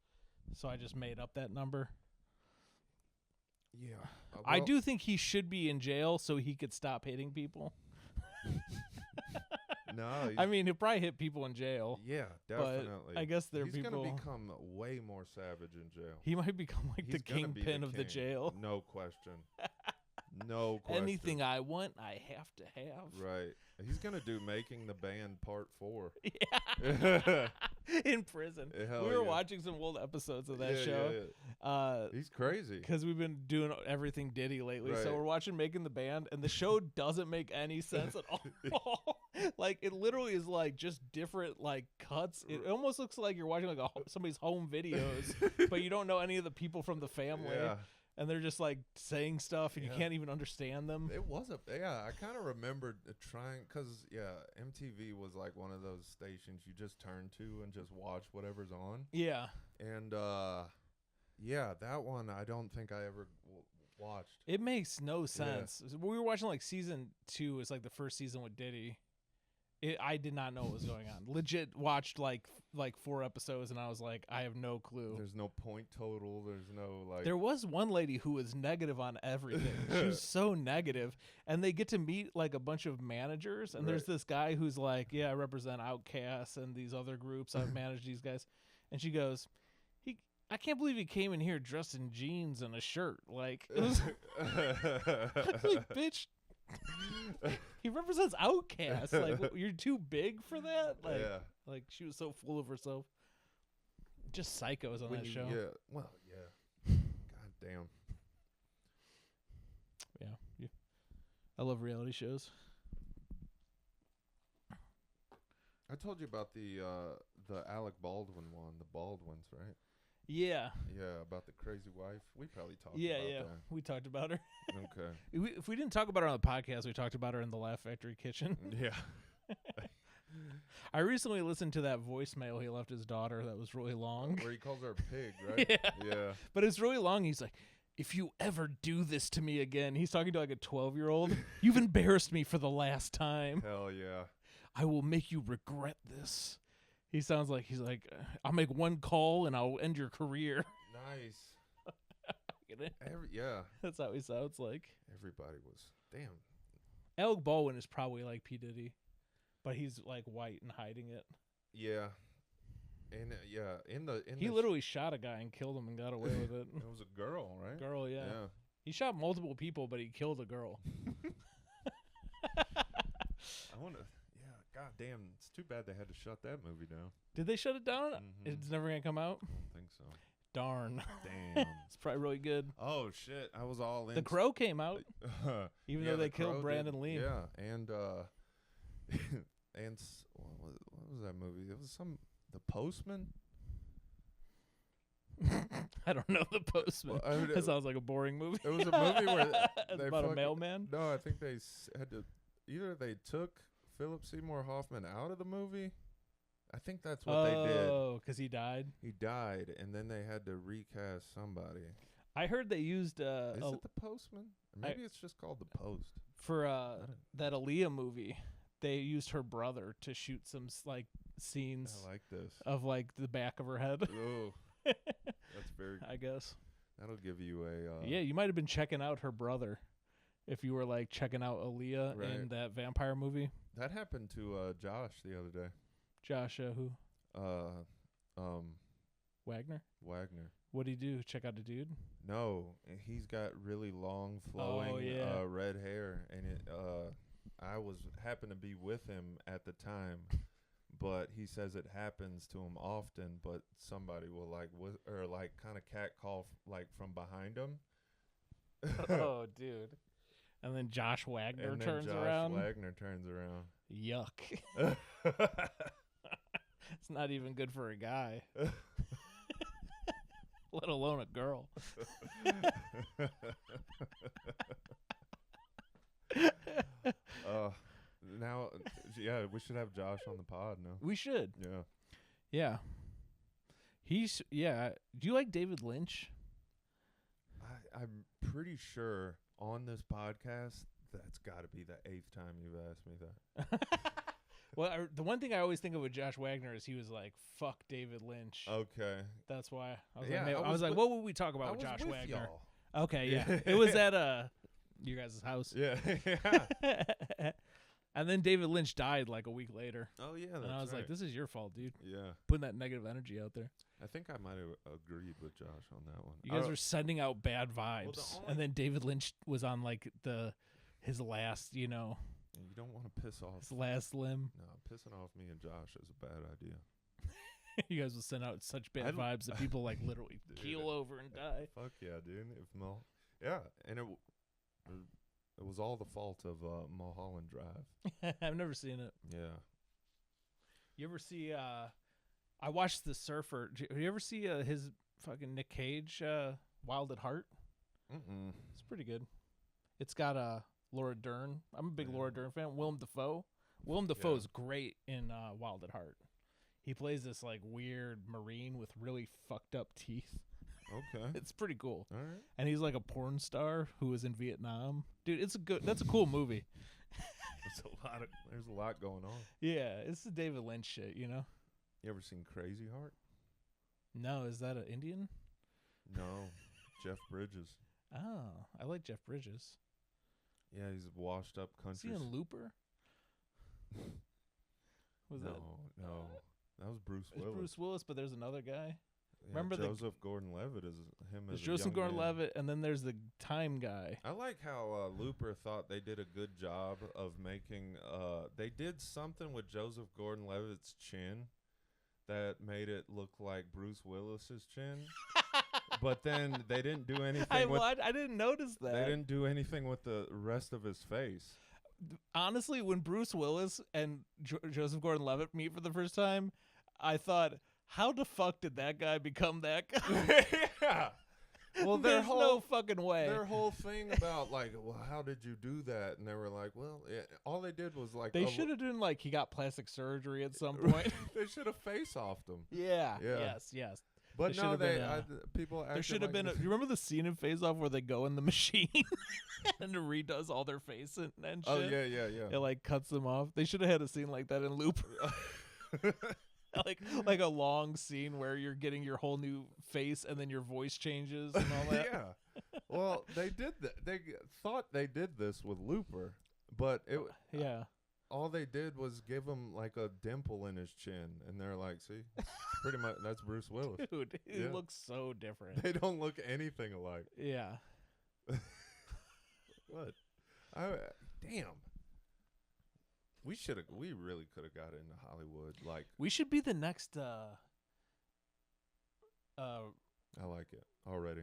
So I just made up that number. Yeah. I do think he should be in jail so he could stop hitting people. No. I mean, he'll probably hit people in jail. Yeah, definitely. But I guess he's people. He's going to become way more savage in jail. He might become like the kingpin of the jail. No question. No question. Anything I want, I have to have. Right. He's going to do Making the Band Part 4. Yeah. In prison. We were yeah. watching some old episodes of that show. Yeah. He's crazy. Because we've been doing everything Diddy lately. Right. So we're watching Making the Band, and the show doesn't make any sense at all. Like, it literally is like just different like cuts. It almost looks like you're watching like somebody's home videos, but you don't know any of the people from the family. Yeah. And they're just like saying stuff, and you can't even understand them. It was I kind of remembered trying, because MTV was like one of those stations you just turn to and just watch whatever's on. Yeah. And that one I don't think I ever watched. It makes no sense. We were watching like season 2. It's like the first season with Diddy, I did not know what was going on. Legit watched like 4 episodes, and I was like, I have no clue. There's no point total. There's no like. There was one lady who was negative on everything. She was so negative, and they get to meet like a bunch of managers, and there's this guy who's like, yeah, I represent Outcasts and these other groups. I've managed these guys, and she goes, I can't believe he came in here dressed in jeans and a shirt. Like, it was like, bitch. He represents Outcasts. Like, you're too big for that. Like, like she was so full of herself. Just psychos on that show. Yeah. Well, yeah. God damn. Yeah. I love reality shows. I told you about the Alec Baldwin one, the Baldwins, right? Yeah. Yeah, about the crazy wife. We probably talked about that. We talked about her. Okay. If we didn't talk about her on the podcast, we talked about her in the Laugh Factory kitchen. Yeah. I recently listened to that voicemail he left his daughter that was really long. Where he calls her a pig, right? Yeah. But it's really long. He's like, if you ever do this to me again, he's talking to like a 12-year-old. You've embarrassed me for the last time. Hell yeah. I will make you regret this. He sounds like he's like, I'll make one call and I'll end your career. Nice. Get it? Yeah. That's how he sounds like. Everybody was. Damn. Alec Baldwin is probably like P. Diddy, but he's like white and hiding it. Yeah. And he literally shot a guy and killed him and got away with it. It was a girl, right? Girl, yeah. He shot multiple people, but he killed a girl. I want to. God damn, it's too bad they had to shut that movie down. Did they shut it down? Mm-hmm. It's never going to come out? I don't think so. Darn. Damn. It's probably really good. Oh, shit. I was all in. The Crow came out, even though they killed Brandon Lee. Yeah, and and what was that movie? It was The Postman? I don't know The Postman. Well, that sounds like a boring movie. It was a movie where it's about a mailman? No, I think they had to... Either they took Philip Seymour Hoffman out of the movie. I think that's what they did. Oh, because he died? He died, and then they had to recast somebody. I heard they used... Is it The Postman? Or maybe it's just called The Post. For that Aaliyah movie, they used her brother to shoot some like scenes I like this. Of like the back of her head. Oh, that's very... I guess. That'll give you a... yeah, you might have been checking out her brother if you were like checking out Aaliyah in that vampire movie. That happened to Josh the other day. Josh, who? Wagner? Wagner. What'd he do? Check out a dude? No, he's got really long, flowing red hair, and I happened to be with him at the time, but he says it happens to him often. But somebody will kind of catcall like from behind him. Oh, dude! And then Josh Wagner turns around. Wagner turns around. Yuck. It's not even good for a guy. Let alone a girl. Now, yeah, we should have Josh on the pod now. We should. Yeah. Yeah. Do you like David Lynch? I'm pretty sure on this podcast, that's got to be the 8th time you've asked me that. Well, the one thing I always think of with Josh Wagner is he was like, fuck David Lynch. Okay. That's why. I was like, what would we talk about with Josh Wagner? Y'all. Okay, yeah. It was at your guys' house. Yeah. And then David Lynch died like a week later. Oh, yeah, that's And I was right. like, this is your fault, dude. Yeah. Putting that negative energy out there. I think I might have agreed with Josh on that one. You guys were sending out bad vibes. And then David Lynch was on like his last, You don't want to piss off. His last limb. No, pissing off me and Josh is a bad idea. You guys will send out such bad vibes that people like literally keel over and die. Fuck yeah, dude. Yeah, and it was all the fault of Mulholland Drive. I've never seen it. Yeah. You ever see I watched The Surfer. Did you ever see his fucking Nick Cage Wild at Heart? Mm-mm. It's pretty good. It's got Laura Dern. I'm a big Laura Dern fan. Willem Dafoe. Willem Dafoe is great in Wild at Heart. He plays this like weird Marine with really fucked up teeth. Okay. It's pretty cool. All right. And he's like a porn star who was in Vietnam. Dude, that's a cool movie. There's a lot going on. Yeah, it's the David Lynch shit, you know? You ever seen Crazy Heart? No, is that an Indian? No, Jeff Bridges. Oh, I like Jeff Bridges. Yeah, he's a washed up Is he country. in Looper? Was no, that? no, that was Bruce It's Willis. Bruce Willis, but there's another guy. Yeah, remember the- Joseph Gordon-Levitt is him There's as a Joseph young man. Gordon-Levitt, and then there's the time guy. I like how Looper thought they did a good job of making. They did something with Joseph Gordon-Levitt's chin that made it look like Bruce Willis's chin. But then they didn't do anything. I didn't notice that. They didn't do anything with the rest of his face. Honestly, when Bruce Willis and Joseph Gordon-Levitt meet for the first time, I thought, how the fuck did that guy become that guy? Yeah. Well, there's no fucking way. Their whole thing about like, well, how did you do that? And they were like, well, all they did was like. They should have done like he got plastic surgery at some point. They should have face-offed him. Yeah. Yeah. Yes. But There no, should've been, people. There should have been. You remember the scene in Face Off where they go in the machine and it redoes all their face and shit? Oh yeah. It like cuts them off. They should have had a scene like that in Looper. like a long scene where you're getting your whole new face and then your voice changes and all that. Yeah. Well, they did that. They thought they did this with Looper, but Yeah. all they did was give him like a dimple in his chin, and they're like, "See, pretty much that's Bruce Willis." Dude, he Yeah. looks so different. They don't look anything alike. Yeah. What? Damn. We really could have got into Hollywood. Like, We should be the next I like it already.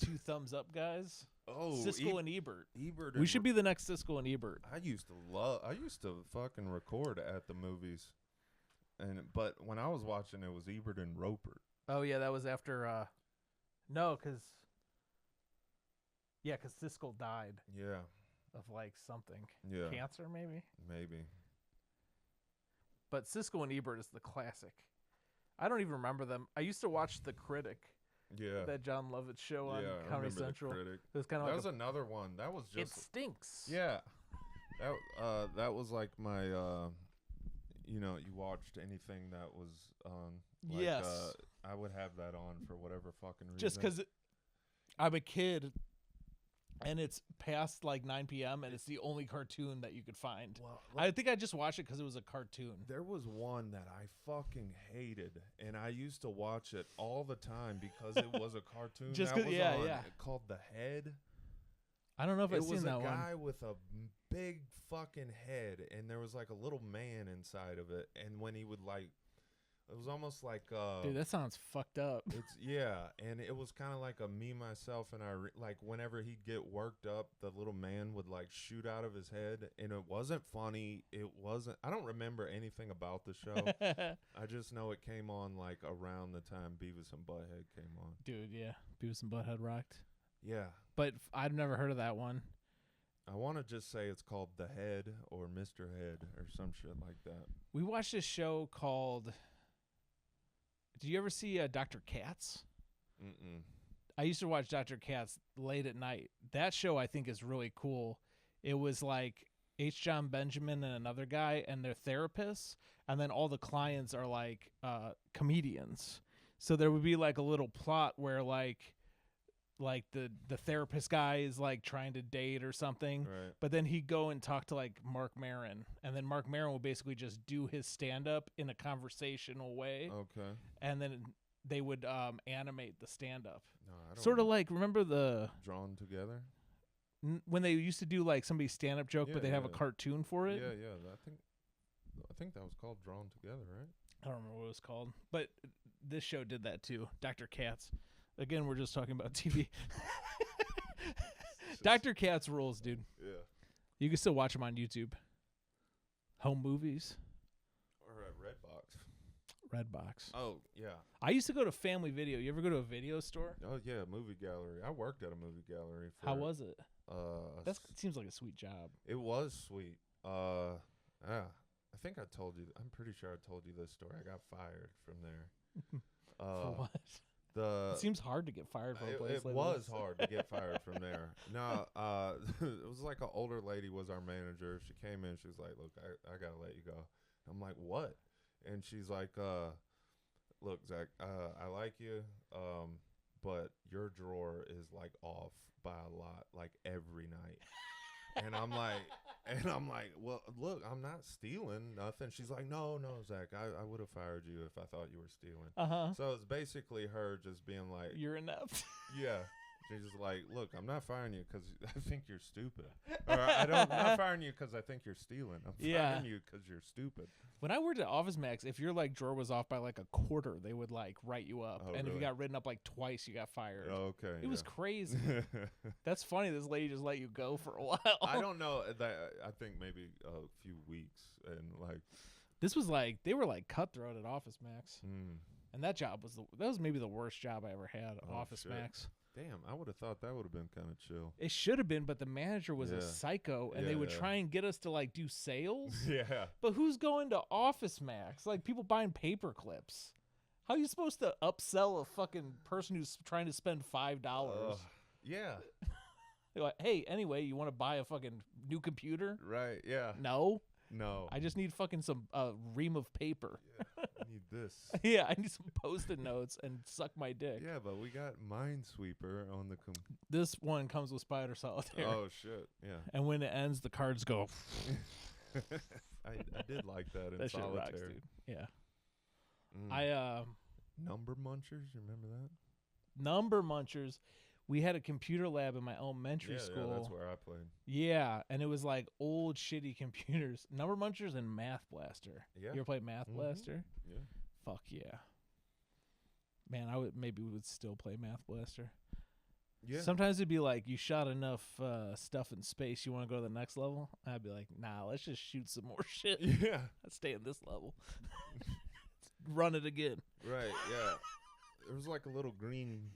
2 thumbs up guys. Oh, Siskel and Ebert. Ebert. We should be the next Siskel and Ebert. I used to fucking record at the movies, but when I was watching, it was Ebert and Roper. Oh yeah, that was after. No, because Siskel died Yeah, of like something, yeah, cancer maybe. maybe. But Siskel and Ebert is the classic. I don't even remember them. I used to watch The Critic, Yeah, that John Lovitz show on yeah. I Comedy remember Central. The Critic. It was kind of That like was another one. That was it just stinks. yeah. That was like my you watched anything that was on. Like, Yes. I would have that on for whatever fucking reason. Just because I'm a kid, and it's past like 9 p.m. and it's the only cartoon that you could find. Well, I think I just watched it because it was a cartoon. there was one that I fucking hated, and I used to watch it all the time because it was a cartoon. Just that 'cause- was yeah, on, yeah. Called The Head. I don't know if It I've was seen a that one. guy with a big fucking head, and there was like a little man inside of it, and when he would like, it was almost like Dude, that sounds fucked up. it's and it was kind of like a me, myself, and I like whenever he'd get worked up, the little man would like shoot out of his head, and it wasn't funny. I don't remember anything about the show. I just know it came on like around the time Beavis and Butthead came on. Dude, yeah. Beavis and Butthead rocked. Yeah. But I've never heard of that one. I want to just say it's called The Head or Mr. Head or some shit like that. We watched this show called... Did you ever see Dr. Katz? Mm-mm. I used to watch Dr. Katz late at night. That show I think is really cool. It was like H. John Benjamin and another guy and their therapists, and then all the clients are like comedians. So there would be like a little plot where like the therapist guy is like trying to date or something, Right. but then he'd go and talk to like Mark Maron, and then Mark Maron would basically just do his stand-up in a conversational way, Okay. and then they would animate the stand-up. No, I don't Sort of like, remember the Drawn Together? when they used to do like somebody's stand-up joke, Yeah, but they'd have a yeah. cartoon for it? Yeah. I think that was called Drawn Together, right? I don't remember what it was called, but this show did that too. Dr. Katz. Again, we're just talking about TV. Dr. Katz rules, dude. Yeah. You can still watch them on YouTube. Home movies, Or at Redbox. Redbox. Oh, yeah. I used to go to Family Video. You ever go to a video store? Oh, yeah, movie gallery. I worked at a movie gallery. How was it? That s- seems like a sweet job. It was sweet. Yeah. I think I told you. I'm pretty sure I told you this story. I got fired from there. For what? It seems hard to get fired from a place it like was this. hard to get fired from there. No, it was like an older lady was our manager. She came in. She was like, "Look, I gotta let you go." I'm like, "What?" And she's like, "Look, Zach, I like you, but your drawer is like off by a lot, like every night." And I'm like, well, look, I'm not stealing nothing. She's like, no, Zach, I would have fired you if I thought you were stealing. So it's basically her just being like, you're inept. yeah. She's just like, look, I'm not firing you because I think you're stupid. Or I'm not firing you because I think you're stealing. I'm firing you because you're stupid. When I worked at Office Max, if your like drawer was off by like a quarter, they would like write you up. Oh, and really? if you got written up like twice, you got fired. Oh, okay. It was crazy. That's funny. This lady just let you go for a while. I don't know. I think maybe a few weeks. And like, this was like, they were like cutthroat at Office Max. mm. And that job was maybe the worst job I ever had at Office shit. Max. Damn, I would have thought that would have been kind of chill. It should have been, but the manager was a psycho, and they would try and get us to like do sales. Yeah. But who's going to Office Max? Like people buying paper clips. How are you supposed to upsell a fucking person who's trying to spend $5? Yeah. They're like, hey, anyway, you want to buy a fucking new computer? Right. Yeah. No. No. I just need fucking some ream of paper. Yeah, I need this. Yeah, I need some Post-it notes and suck my dick. Yeah, but we got Minesweeper on the This one comes with Spider Solitaire. Oh shit! Yeah. And when it ends, the cards go. I did like that in That shit Solitaire. rocks, dude. Yeah. Mm. Number Munchers, you remember that? Number Munchers. We had a computer lab in my elementary school. Yeah, that's where I played. Yeah, and it was like old shitty computers. Number Munchers and Math Blaster. Yeah. You ever played Math Blaster? Yeah. Fuck yeah. Man, maybe we would still play Math Blaster. Yeah. Sometimes it'd be like, you shot enough stuff in space, you want to go to the next level? I'd be like, nah, let's just shoot some more shit. Yeah. Let's stay in this level. Run it again. Right, yeah. There was like a little green.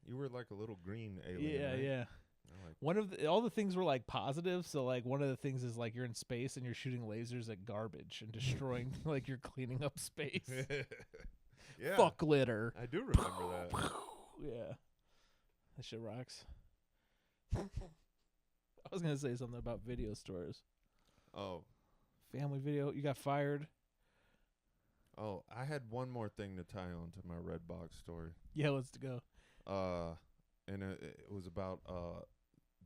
You were like a little green alien. Yeah, right? yeah. All the things were like positive. So like one of the things is like you're in space and you're shooting lasers at garbage and destroying like you're cleaning up space. Yeah. Fuck glitter. I do remember that. Yeah. That shit rocks. I was gonna say something about video stores. Oh. Family Video. You got fired. Oh, I had one more thing to tie on to my Redbox story. Yeah, let's go. And it was about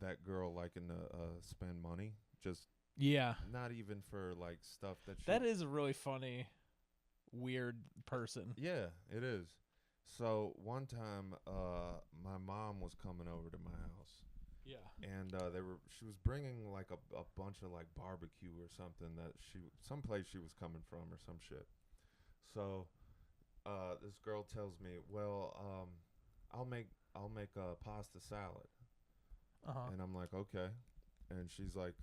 that girl liking to spend money, just not even for like stuff that she. That is a really funny, weird person. Yeah, it is. So one time, my mom was coming over to my house. Yeah. And she was bringing like a bunch of like barbecue or something someplace she was coming from or some shit. So, this girl tells me, well, I'll make a pasta salad. Uh-huh. And I'm like, okay. And she's like,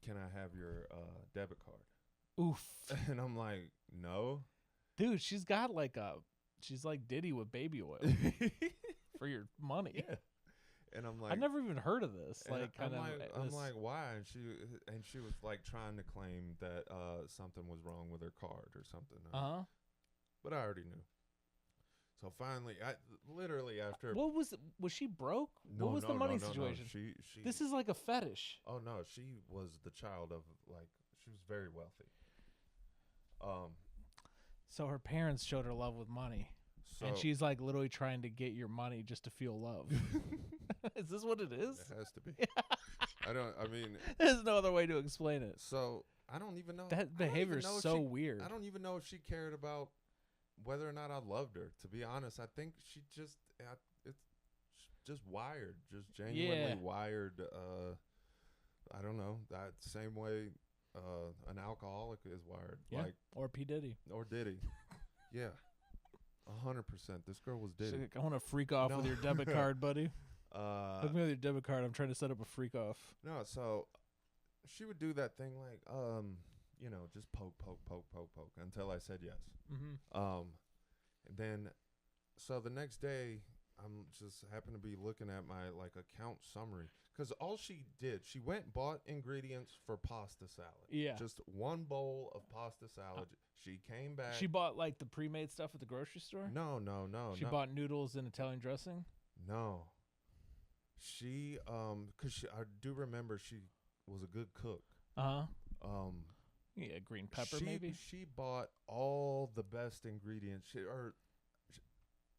can I have your debit card? Oof. And I'm like, no. Dude, she's like Diddy with baby oil for your money. Yeah. And I'm like, I've never even heard of this. Like, I'm like, why? And she was like trying to claim that something was wrong with her card or something. But I already knew. So finally, literally after. What was she broke? No, what was the money no, situation? No. She. This is like a fetish. Oh no, she was the child of she was very wealthy. So her parents showed her love with money. And she's like literally trying to get your money just to feel love. Is this what it is? It has to be. I mean. There's no other way to explain it. So I don't even know. That behavior is so weird. I don't even know if she cared about whether or not I loved her. To be honest, I think she just, it's just wired. Just genuinely wired. I don't know. That same way an alcoholic is wired. Yeah. Like, or P. Diddy. Or Diddy. Yeah. 100%. This girl was Diddy. Like, I want to freak off with your debit card, buddy. Hook me with your debit card. I'm trying to set up a freak off. No, so she would do that thing like, just poke until I said yes. Mm-hmm. And then, so the next day, I'm just happen to be looking at my like account summary because all she did, she went and bought ingredients for pasta salad. Yeah. Just one bowl of pasta salad. She came back. She bought like the pre-made stuff at the grocery store. No. She bought noodles and Italian dressing. No. She because I do remember she was a good cook. Yeah, green pepper maybe. She bought all the best ingredients.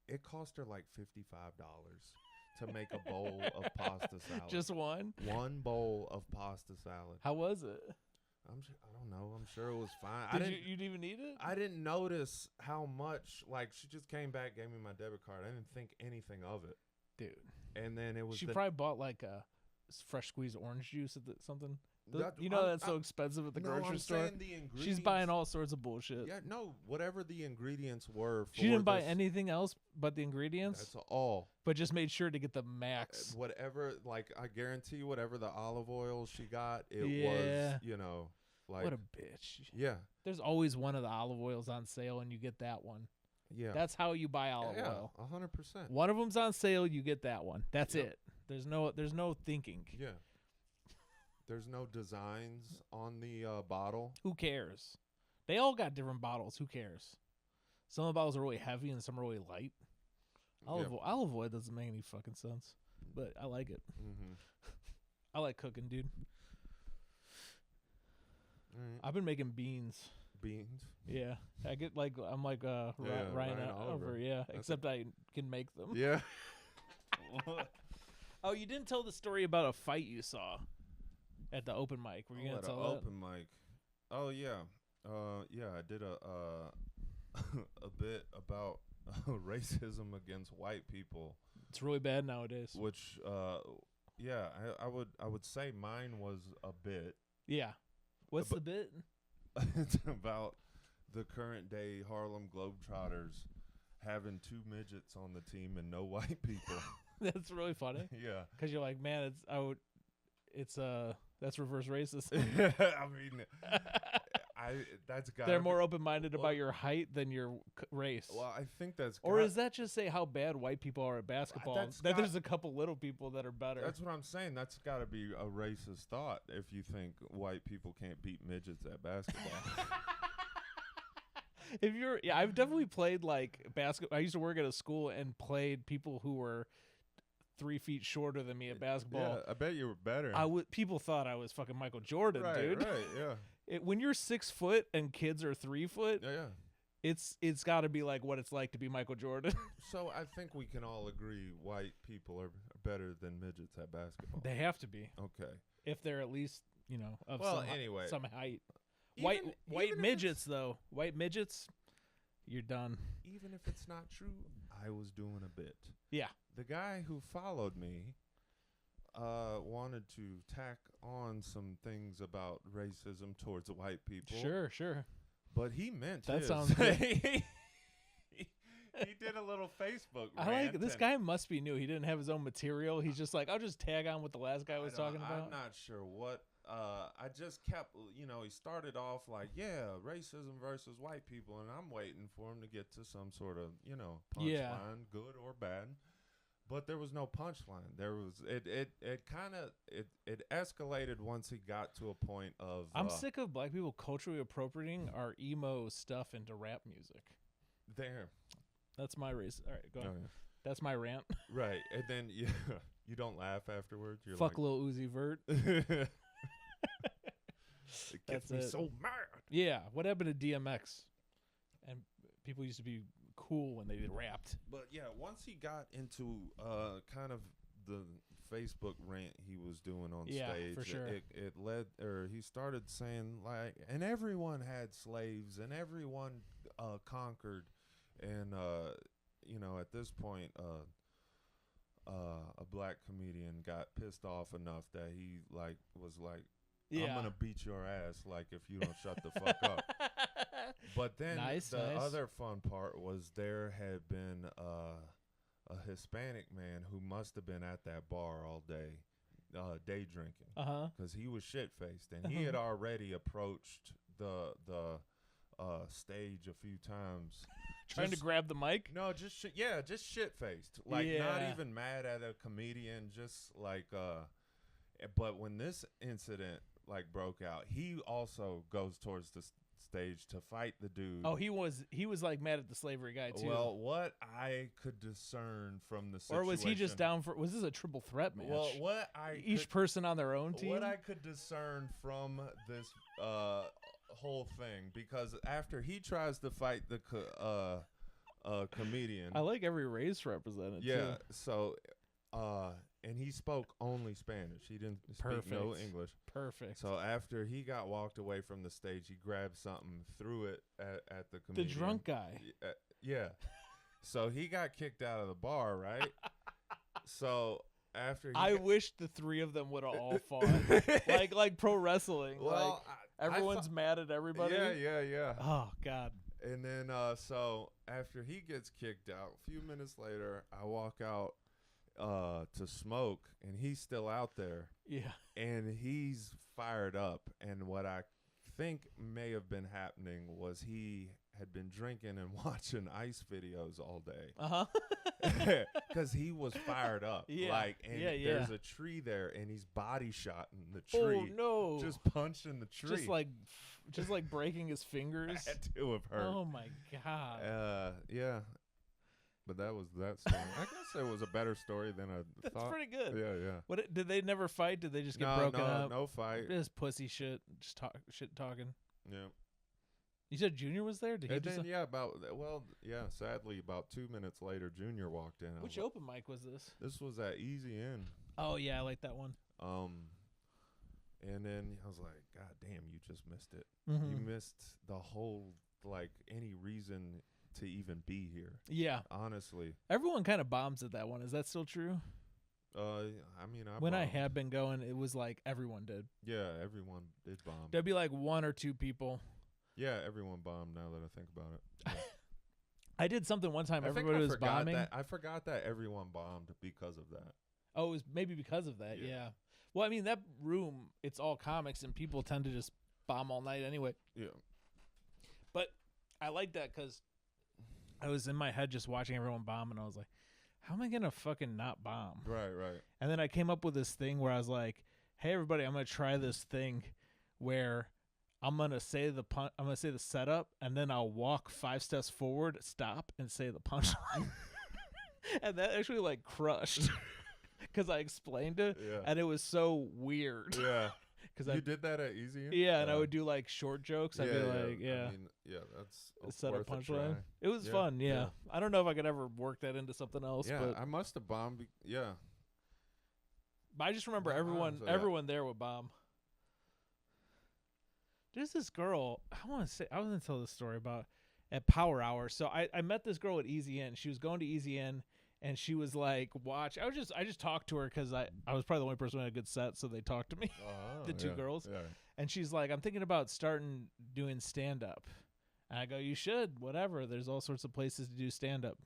It cost her like $55 to make a bowl of pasta salad. Just one? One bowl of pasta salad. How was it? I don't know. I'm sure it was fine. You didn't even eat it? I didn't notice how much. Like, she just came back, gave me my debit card. I didn't think anything of it. Dude. And then it was. She probably bought like a fresh squeezed orange juice at something. That's so expensive at the grocery store. She's buying all sorts of bullshit. Yeah, no, whatever the ingredients were. She didn't buy anything else but the ingredients. That's all. But just made sure to get the max. Whatever, like I guarantee, whatever the olive oil she got, it was, like what a bitch. Yeah. There's always one of the olive oils on sale, and you get that one. Yeah. That's how you buy olive oil. 100%. One of them's on sale, you get that one. That's it. There's no thinking. Yeah. There's no designs on the bottle. Who cares? They all got different bottles. Who cares? Some of the bottles are really heavy and some are really light. Olive oil doesn't make any fucking sense, but I like it. Mm-hmm. I like cooking, dude. I've been making beans. Beans? Yeah. I'm like Ryan Oliver. Yeah. Except I can make them. Yeah. Oh, you didn't tell the story about a fight you saw at the open mic. Were you gonna tell that? Open mic. Oh yeah. I did a bit about racism against white people. It's really bad nowadays. Which I would say mine was a bit. Yeah. What's the bit? It's about the current day Harlem Globetrotters having 2 midgets on the team and no white people. That's really funny. Yeah. Because you're like, man, that's reverse racist. I mean, that's got. They're more open-minded about your height than your race. Well, I think that's. Or is that just say how bad white people are at basketball? That there's a couple little people that are better. That's what I'm saying. That's got to be a racist thought if you think white people can't beat midgets at basketball. I've definitely played like basketball. I used to work at a school and played people who were 3 feet shorter than me at basketball. Yeah, I bet you were better. People thought I was fucking Michael Jordan, dude. Right, yeah. When you're 6 foot and kids are 3 foot, it's got to be like what it's like to be Michael Jordan. So I think we can all agree white people are better than midgets at basketball. They have to be. Okay. If they're at least of some height. White midgets though. White midgets, you're done. Even if it's not true, I was doing a bit. Yeah. The guy who followed me wanted to tack on some things about racism towards white people. Sure. But he meant that his. Sounds good. He did a little Facebook rant. I like this guy must be new. He didn't have his own material. He's just like, I'll just tag on what the last guy was talking about. I'm not sure what. I just kept, he started off like, racism versus white people, and I'm waiting for him to get to some sort of, punchline, good or bad. But there was no punchline. There was it escalated once he got to a point of. I'm sick of black people culturally appropriating our emo stuff into rap music. There. That's my race. All right, go on. Yeah. That's my rant. Right, and then you don't laugh afterwards. You're Fuck like, Lil Uzi Vert. It gets me so mad. Yeah, what happened to DMX? And people used to be cool when they rapped. But yeah, once he got into kind of the Facebook rant he was doing on stage, for sure. it led, or he started saying like, and everyone had slaves, and everyone conquered, and at this point, a black comedian got pissed off enough that he was like. I'm going to beat your ass if you don't shut the fuck up. But then the other fun part was there had been a Hispanic man who must have been at that bar all day, day drinking. Because he was shit-faced. And he had already approached the stage a few times. Trying to grab the mic? No, just just shit-faced. Like, not even mad at a comedian, just like but when this incident like broke out, he also goes towards the stage to fight the dude. Oh, he was like mad at the slavery guy too. Well, what I could discern from the situation, or was he just down for? Was this a triple threat match? Well, what I each person on their own team. What I could discern from this whole thing, because after he tries to fight the comedian, I like every race represented. Yeah, too. so and he spoke only Spanish. He didn't speak no English. Perfect. So after he got walked away from the stage, he grabbed something, threw it at the comedian. The drunk guy. Yeah. So he got kicked out of the bar, right? So after I wish the three of them would have all fought. like pro wrestling. Well, like everyone's mad at everybody. Yeah. Oh God. And then so after he gets kicked out, a few minutes later, I walk out to smoke, and he's still out there. Yeah. And he's fired up. And what I think may have been happening was he had been drinking and watching ice videos all day. Because he was fired up. Yeah. There's a tree there, and he's body shotting the tree. Oh no. Just punching the tree. Just like breaking his fingers. Had to have hurt. Oh my God. Yeah. But that was that story. I guess it was a better story than I thought. That's pretty good. Yeah. What did they never fight? Did they just get broken up? No fight. Just pussy shit. Just shit talking. Yeah. You said Junior was there? Did he sadly, about 2 minutes later, Junior walked in. Which open mic was this? This was at Easy In. Oh, yeah, I like that one. And then I was like, God damn, you just missed it. Mm-hmm. You missed the whole, any reason to even be here. Yeah. Honestly. Everyone kind of bombs at that one. Is that still true? When I had been going, it was like everyone did. Yeah, everyone did bomb. There'd be like one or two people. Yeah, everyone bombed now that I think about it. Yeah. I did something one time. Everybody was bombing. I forgot that everyone bombed because of that. Oh, it was maybe because of that. Yeah. Well, I mean, that room, it's all comics, and people tend to just bomb all night anyway. Yeah. But I like that because I was in my head just watching everyone bomb, and I was like, how am I going to fucking not bomb? Right. And then I came up with this thing where I was like, hey, everybody, I'm going to try this thing where I'm going to say the setup, and then I'll walk 5 steps forward, stop, and say the punchline. And that actually, crushed. Because I explained it, and it was so weird. Yeah. Because you did that at Easy? Yeah, and I would do short jokes. I'd be like, that's set up punchline. It was fun. Yeah. Yeah, I don't know if I could ever work that into something else. Yeah, but I must have bombed. But I just remember everyone there would bomb. There's this girl. I was gonna tell this story about at Power Hour. So I met this girl at Easy In. She was going to Easy In. And she was like, watch. I just talked to her because I was probably the only person who had a good set, so they talked to me, the two girls. Yeah. And she's like, I'm thinking about starting doing stand-up. And I go, you should, whatever. There's all sorts of places to do stand-up.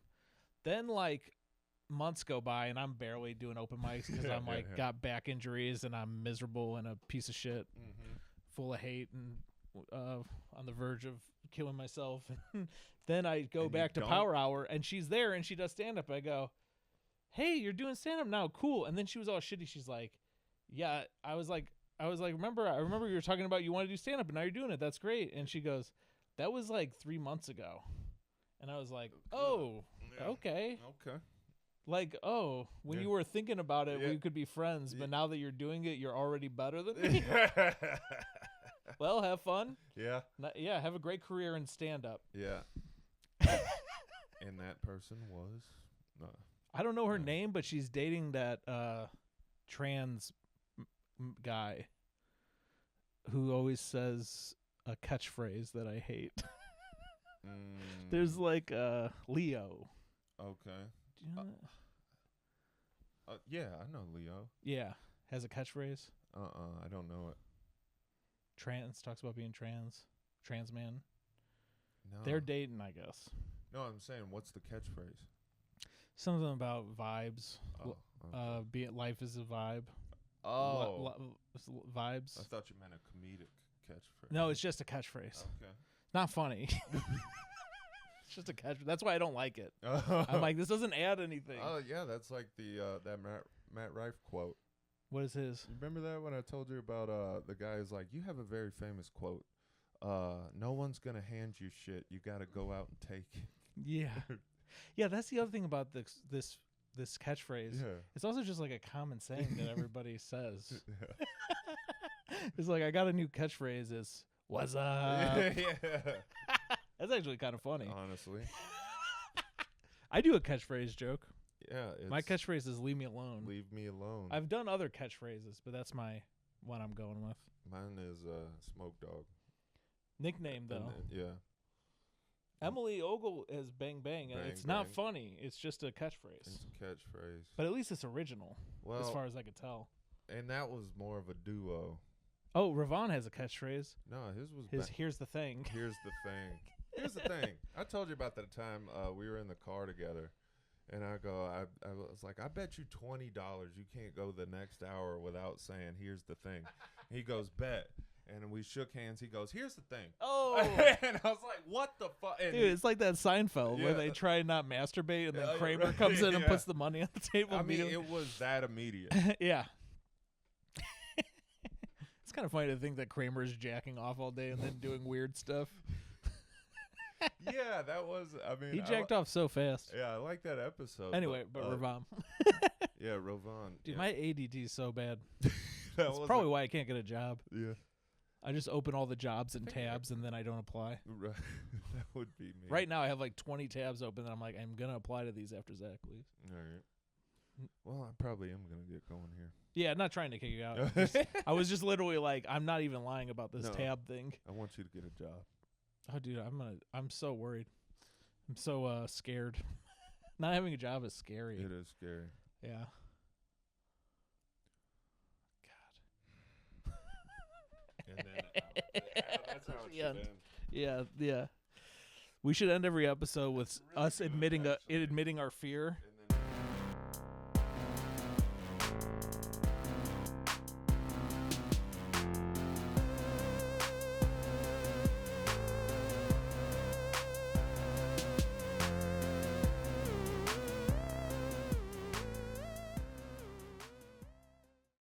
Then, months go by, and I'm barely doing open mics because I'm got back injuries, and I'm miserable and a piece of shit, full of hate, and on the verge of killing myself. Then I go back to Power Hour, and she's there, and she does stand-up. I go, hey, you're doing stand-up now, cool. And then she was all shitty. She's like, yeah. I was like, I remember you were talking about you want to do stand-up, and now you're doing it. That's great. And she goes, that was 3 months ago. And I was like, oh, okay. When you were thinking about it, we could be friends, but now that you're doing it, you're already better than me. Well, have fun. Yeah. Have a great career in stand-up. Yeah. And that person was? I don't know her name, but she's dating that trans guy who always says a catchphrase that I hate. There's Leo. Okay. Do you know that? Yeah, I know Leo. Yeah. Has a catchphrase? I don't know it. Trans, talks about being trans man. No. They're dating, I guess. No, I'm saying, what's the catchphrase? Something about vibes. Oh, okay. Life is a vibe. Oh. Vibes. I thought you meant a comedic catchphrase. No, it's just a catchphrase. Okay. Not funny. It's just a catch. That's why I don't like it. I'm like, this doesn't add anything. Oh yeah, that's like the that Matt Rife quote. What is his? You remember that when I told you about the guy is like, you have a very famous quote. No one's gonna hand you shit. You got to go out and take it. Yeah, yeah. That's the other thing about this catchphrase. Yeah. It's also just like a common saying that everybody says. It's like I got a new catchphrase. Is "What's up?" Yeah. That's actually kind of funny. Honestly. I do a catchphrase joke. Yeah. My catchphrase is "Leave me alone." Leave me alone. I've done other catchphrases, but that's my one I'm going with. Mine is Smoke Dog. Nickname though. Yeah. Emily Ogle is Bang Bang. Bang, It's not bang. funny. It's just a catchphrase. It's a catchphrase. But at least it's original, Well, as far as I could tell. and that was more of a duo. Oh, Ravon has a catchphrase. No, his was Here's the thing. Here's the thing. Here's the thing. I told you about that time we were in the car together, and I was like, I bet you $20 you can't go the next hour without saying, here's the thing. He goes, bet. And we shook hands. He goes, here's the thing. Oh. And I was like, what the fuck? Dude, it's like that Seinfeld where Yeah. they try and not masturbate, and then Yeah, Kramer right. comes in and Yeah. puts the money on the table. I mean, immediately. it was that immediate. Yeah. It's kind of funny to think that Kramer's jacking off all day and then doing weird stuff. Yeah, that was, I mean. He jacked off so fast. Yeah, I like that episode. Anyway, but Ravon. Yeah, Ravon. Dude, yeah. my ADD is so bad. That That's was probably why I can't get a job. Yeah. I just open all the jobs and tabs, and then I don't apply. Right. That would be me. Right now, I have like 20 tabs open, and I'm like, I'm going to apply to these after Zach leaves. All right. Well, I probably am going to get going here. Yeah, I'm not trying to kick you out. I was just literally like, I'm not even lying about this No. tab thing. I want you to get a job. Oh, dude, I'm so worried. I'm so scared. Not having a job is scary. It is scary. Yeah. God. And then that's how it Yeah. should end. Yeah, yeah. We should end every episode with us admitting our fear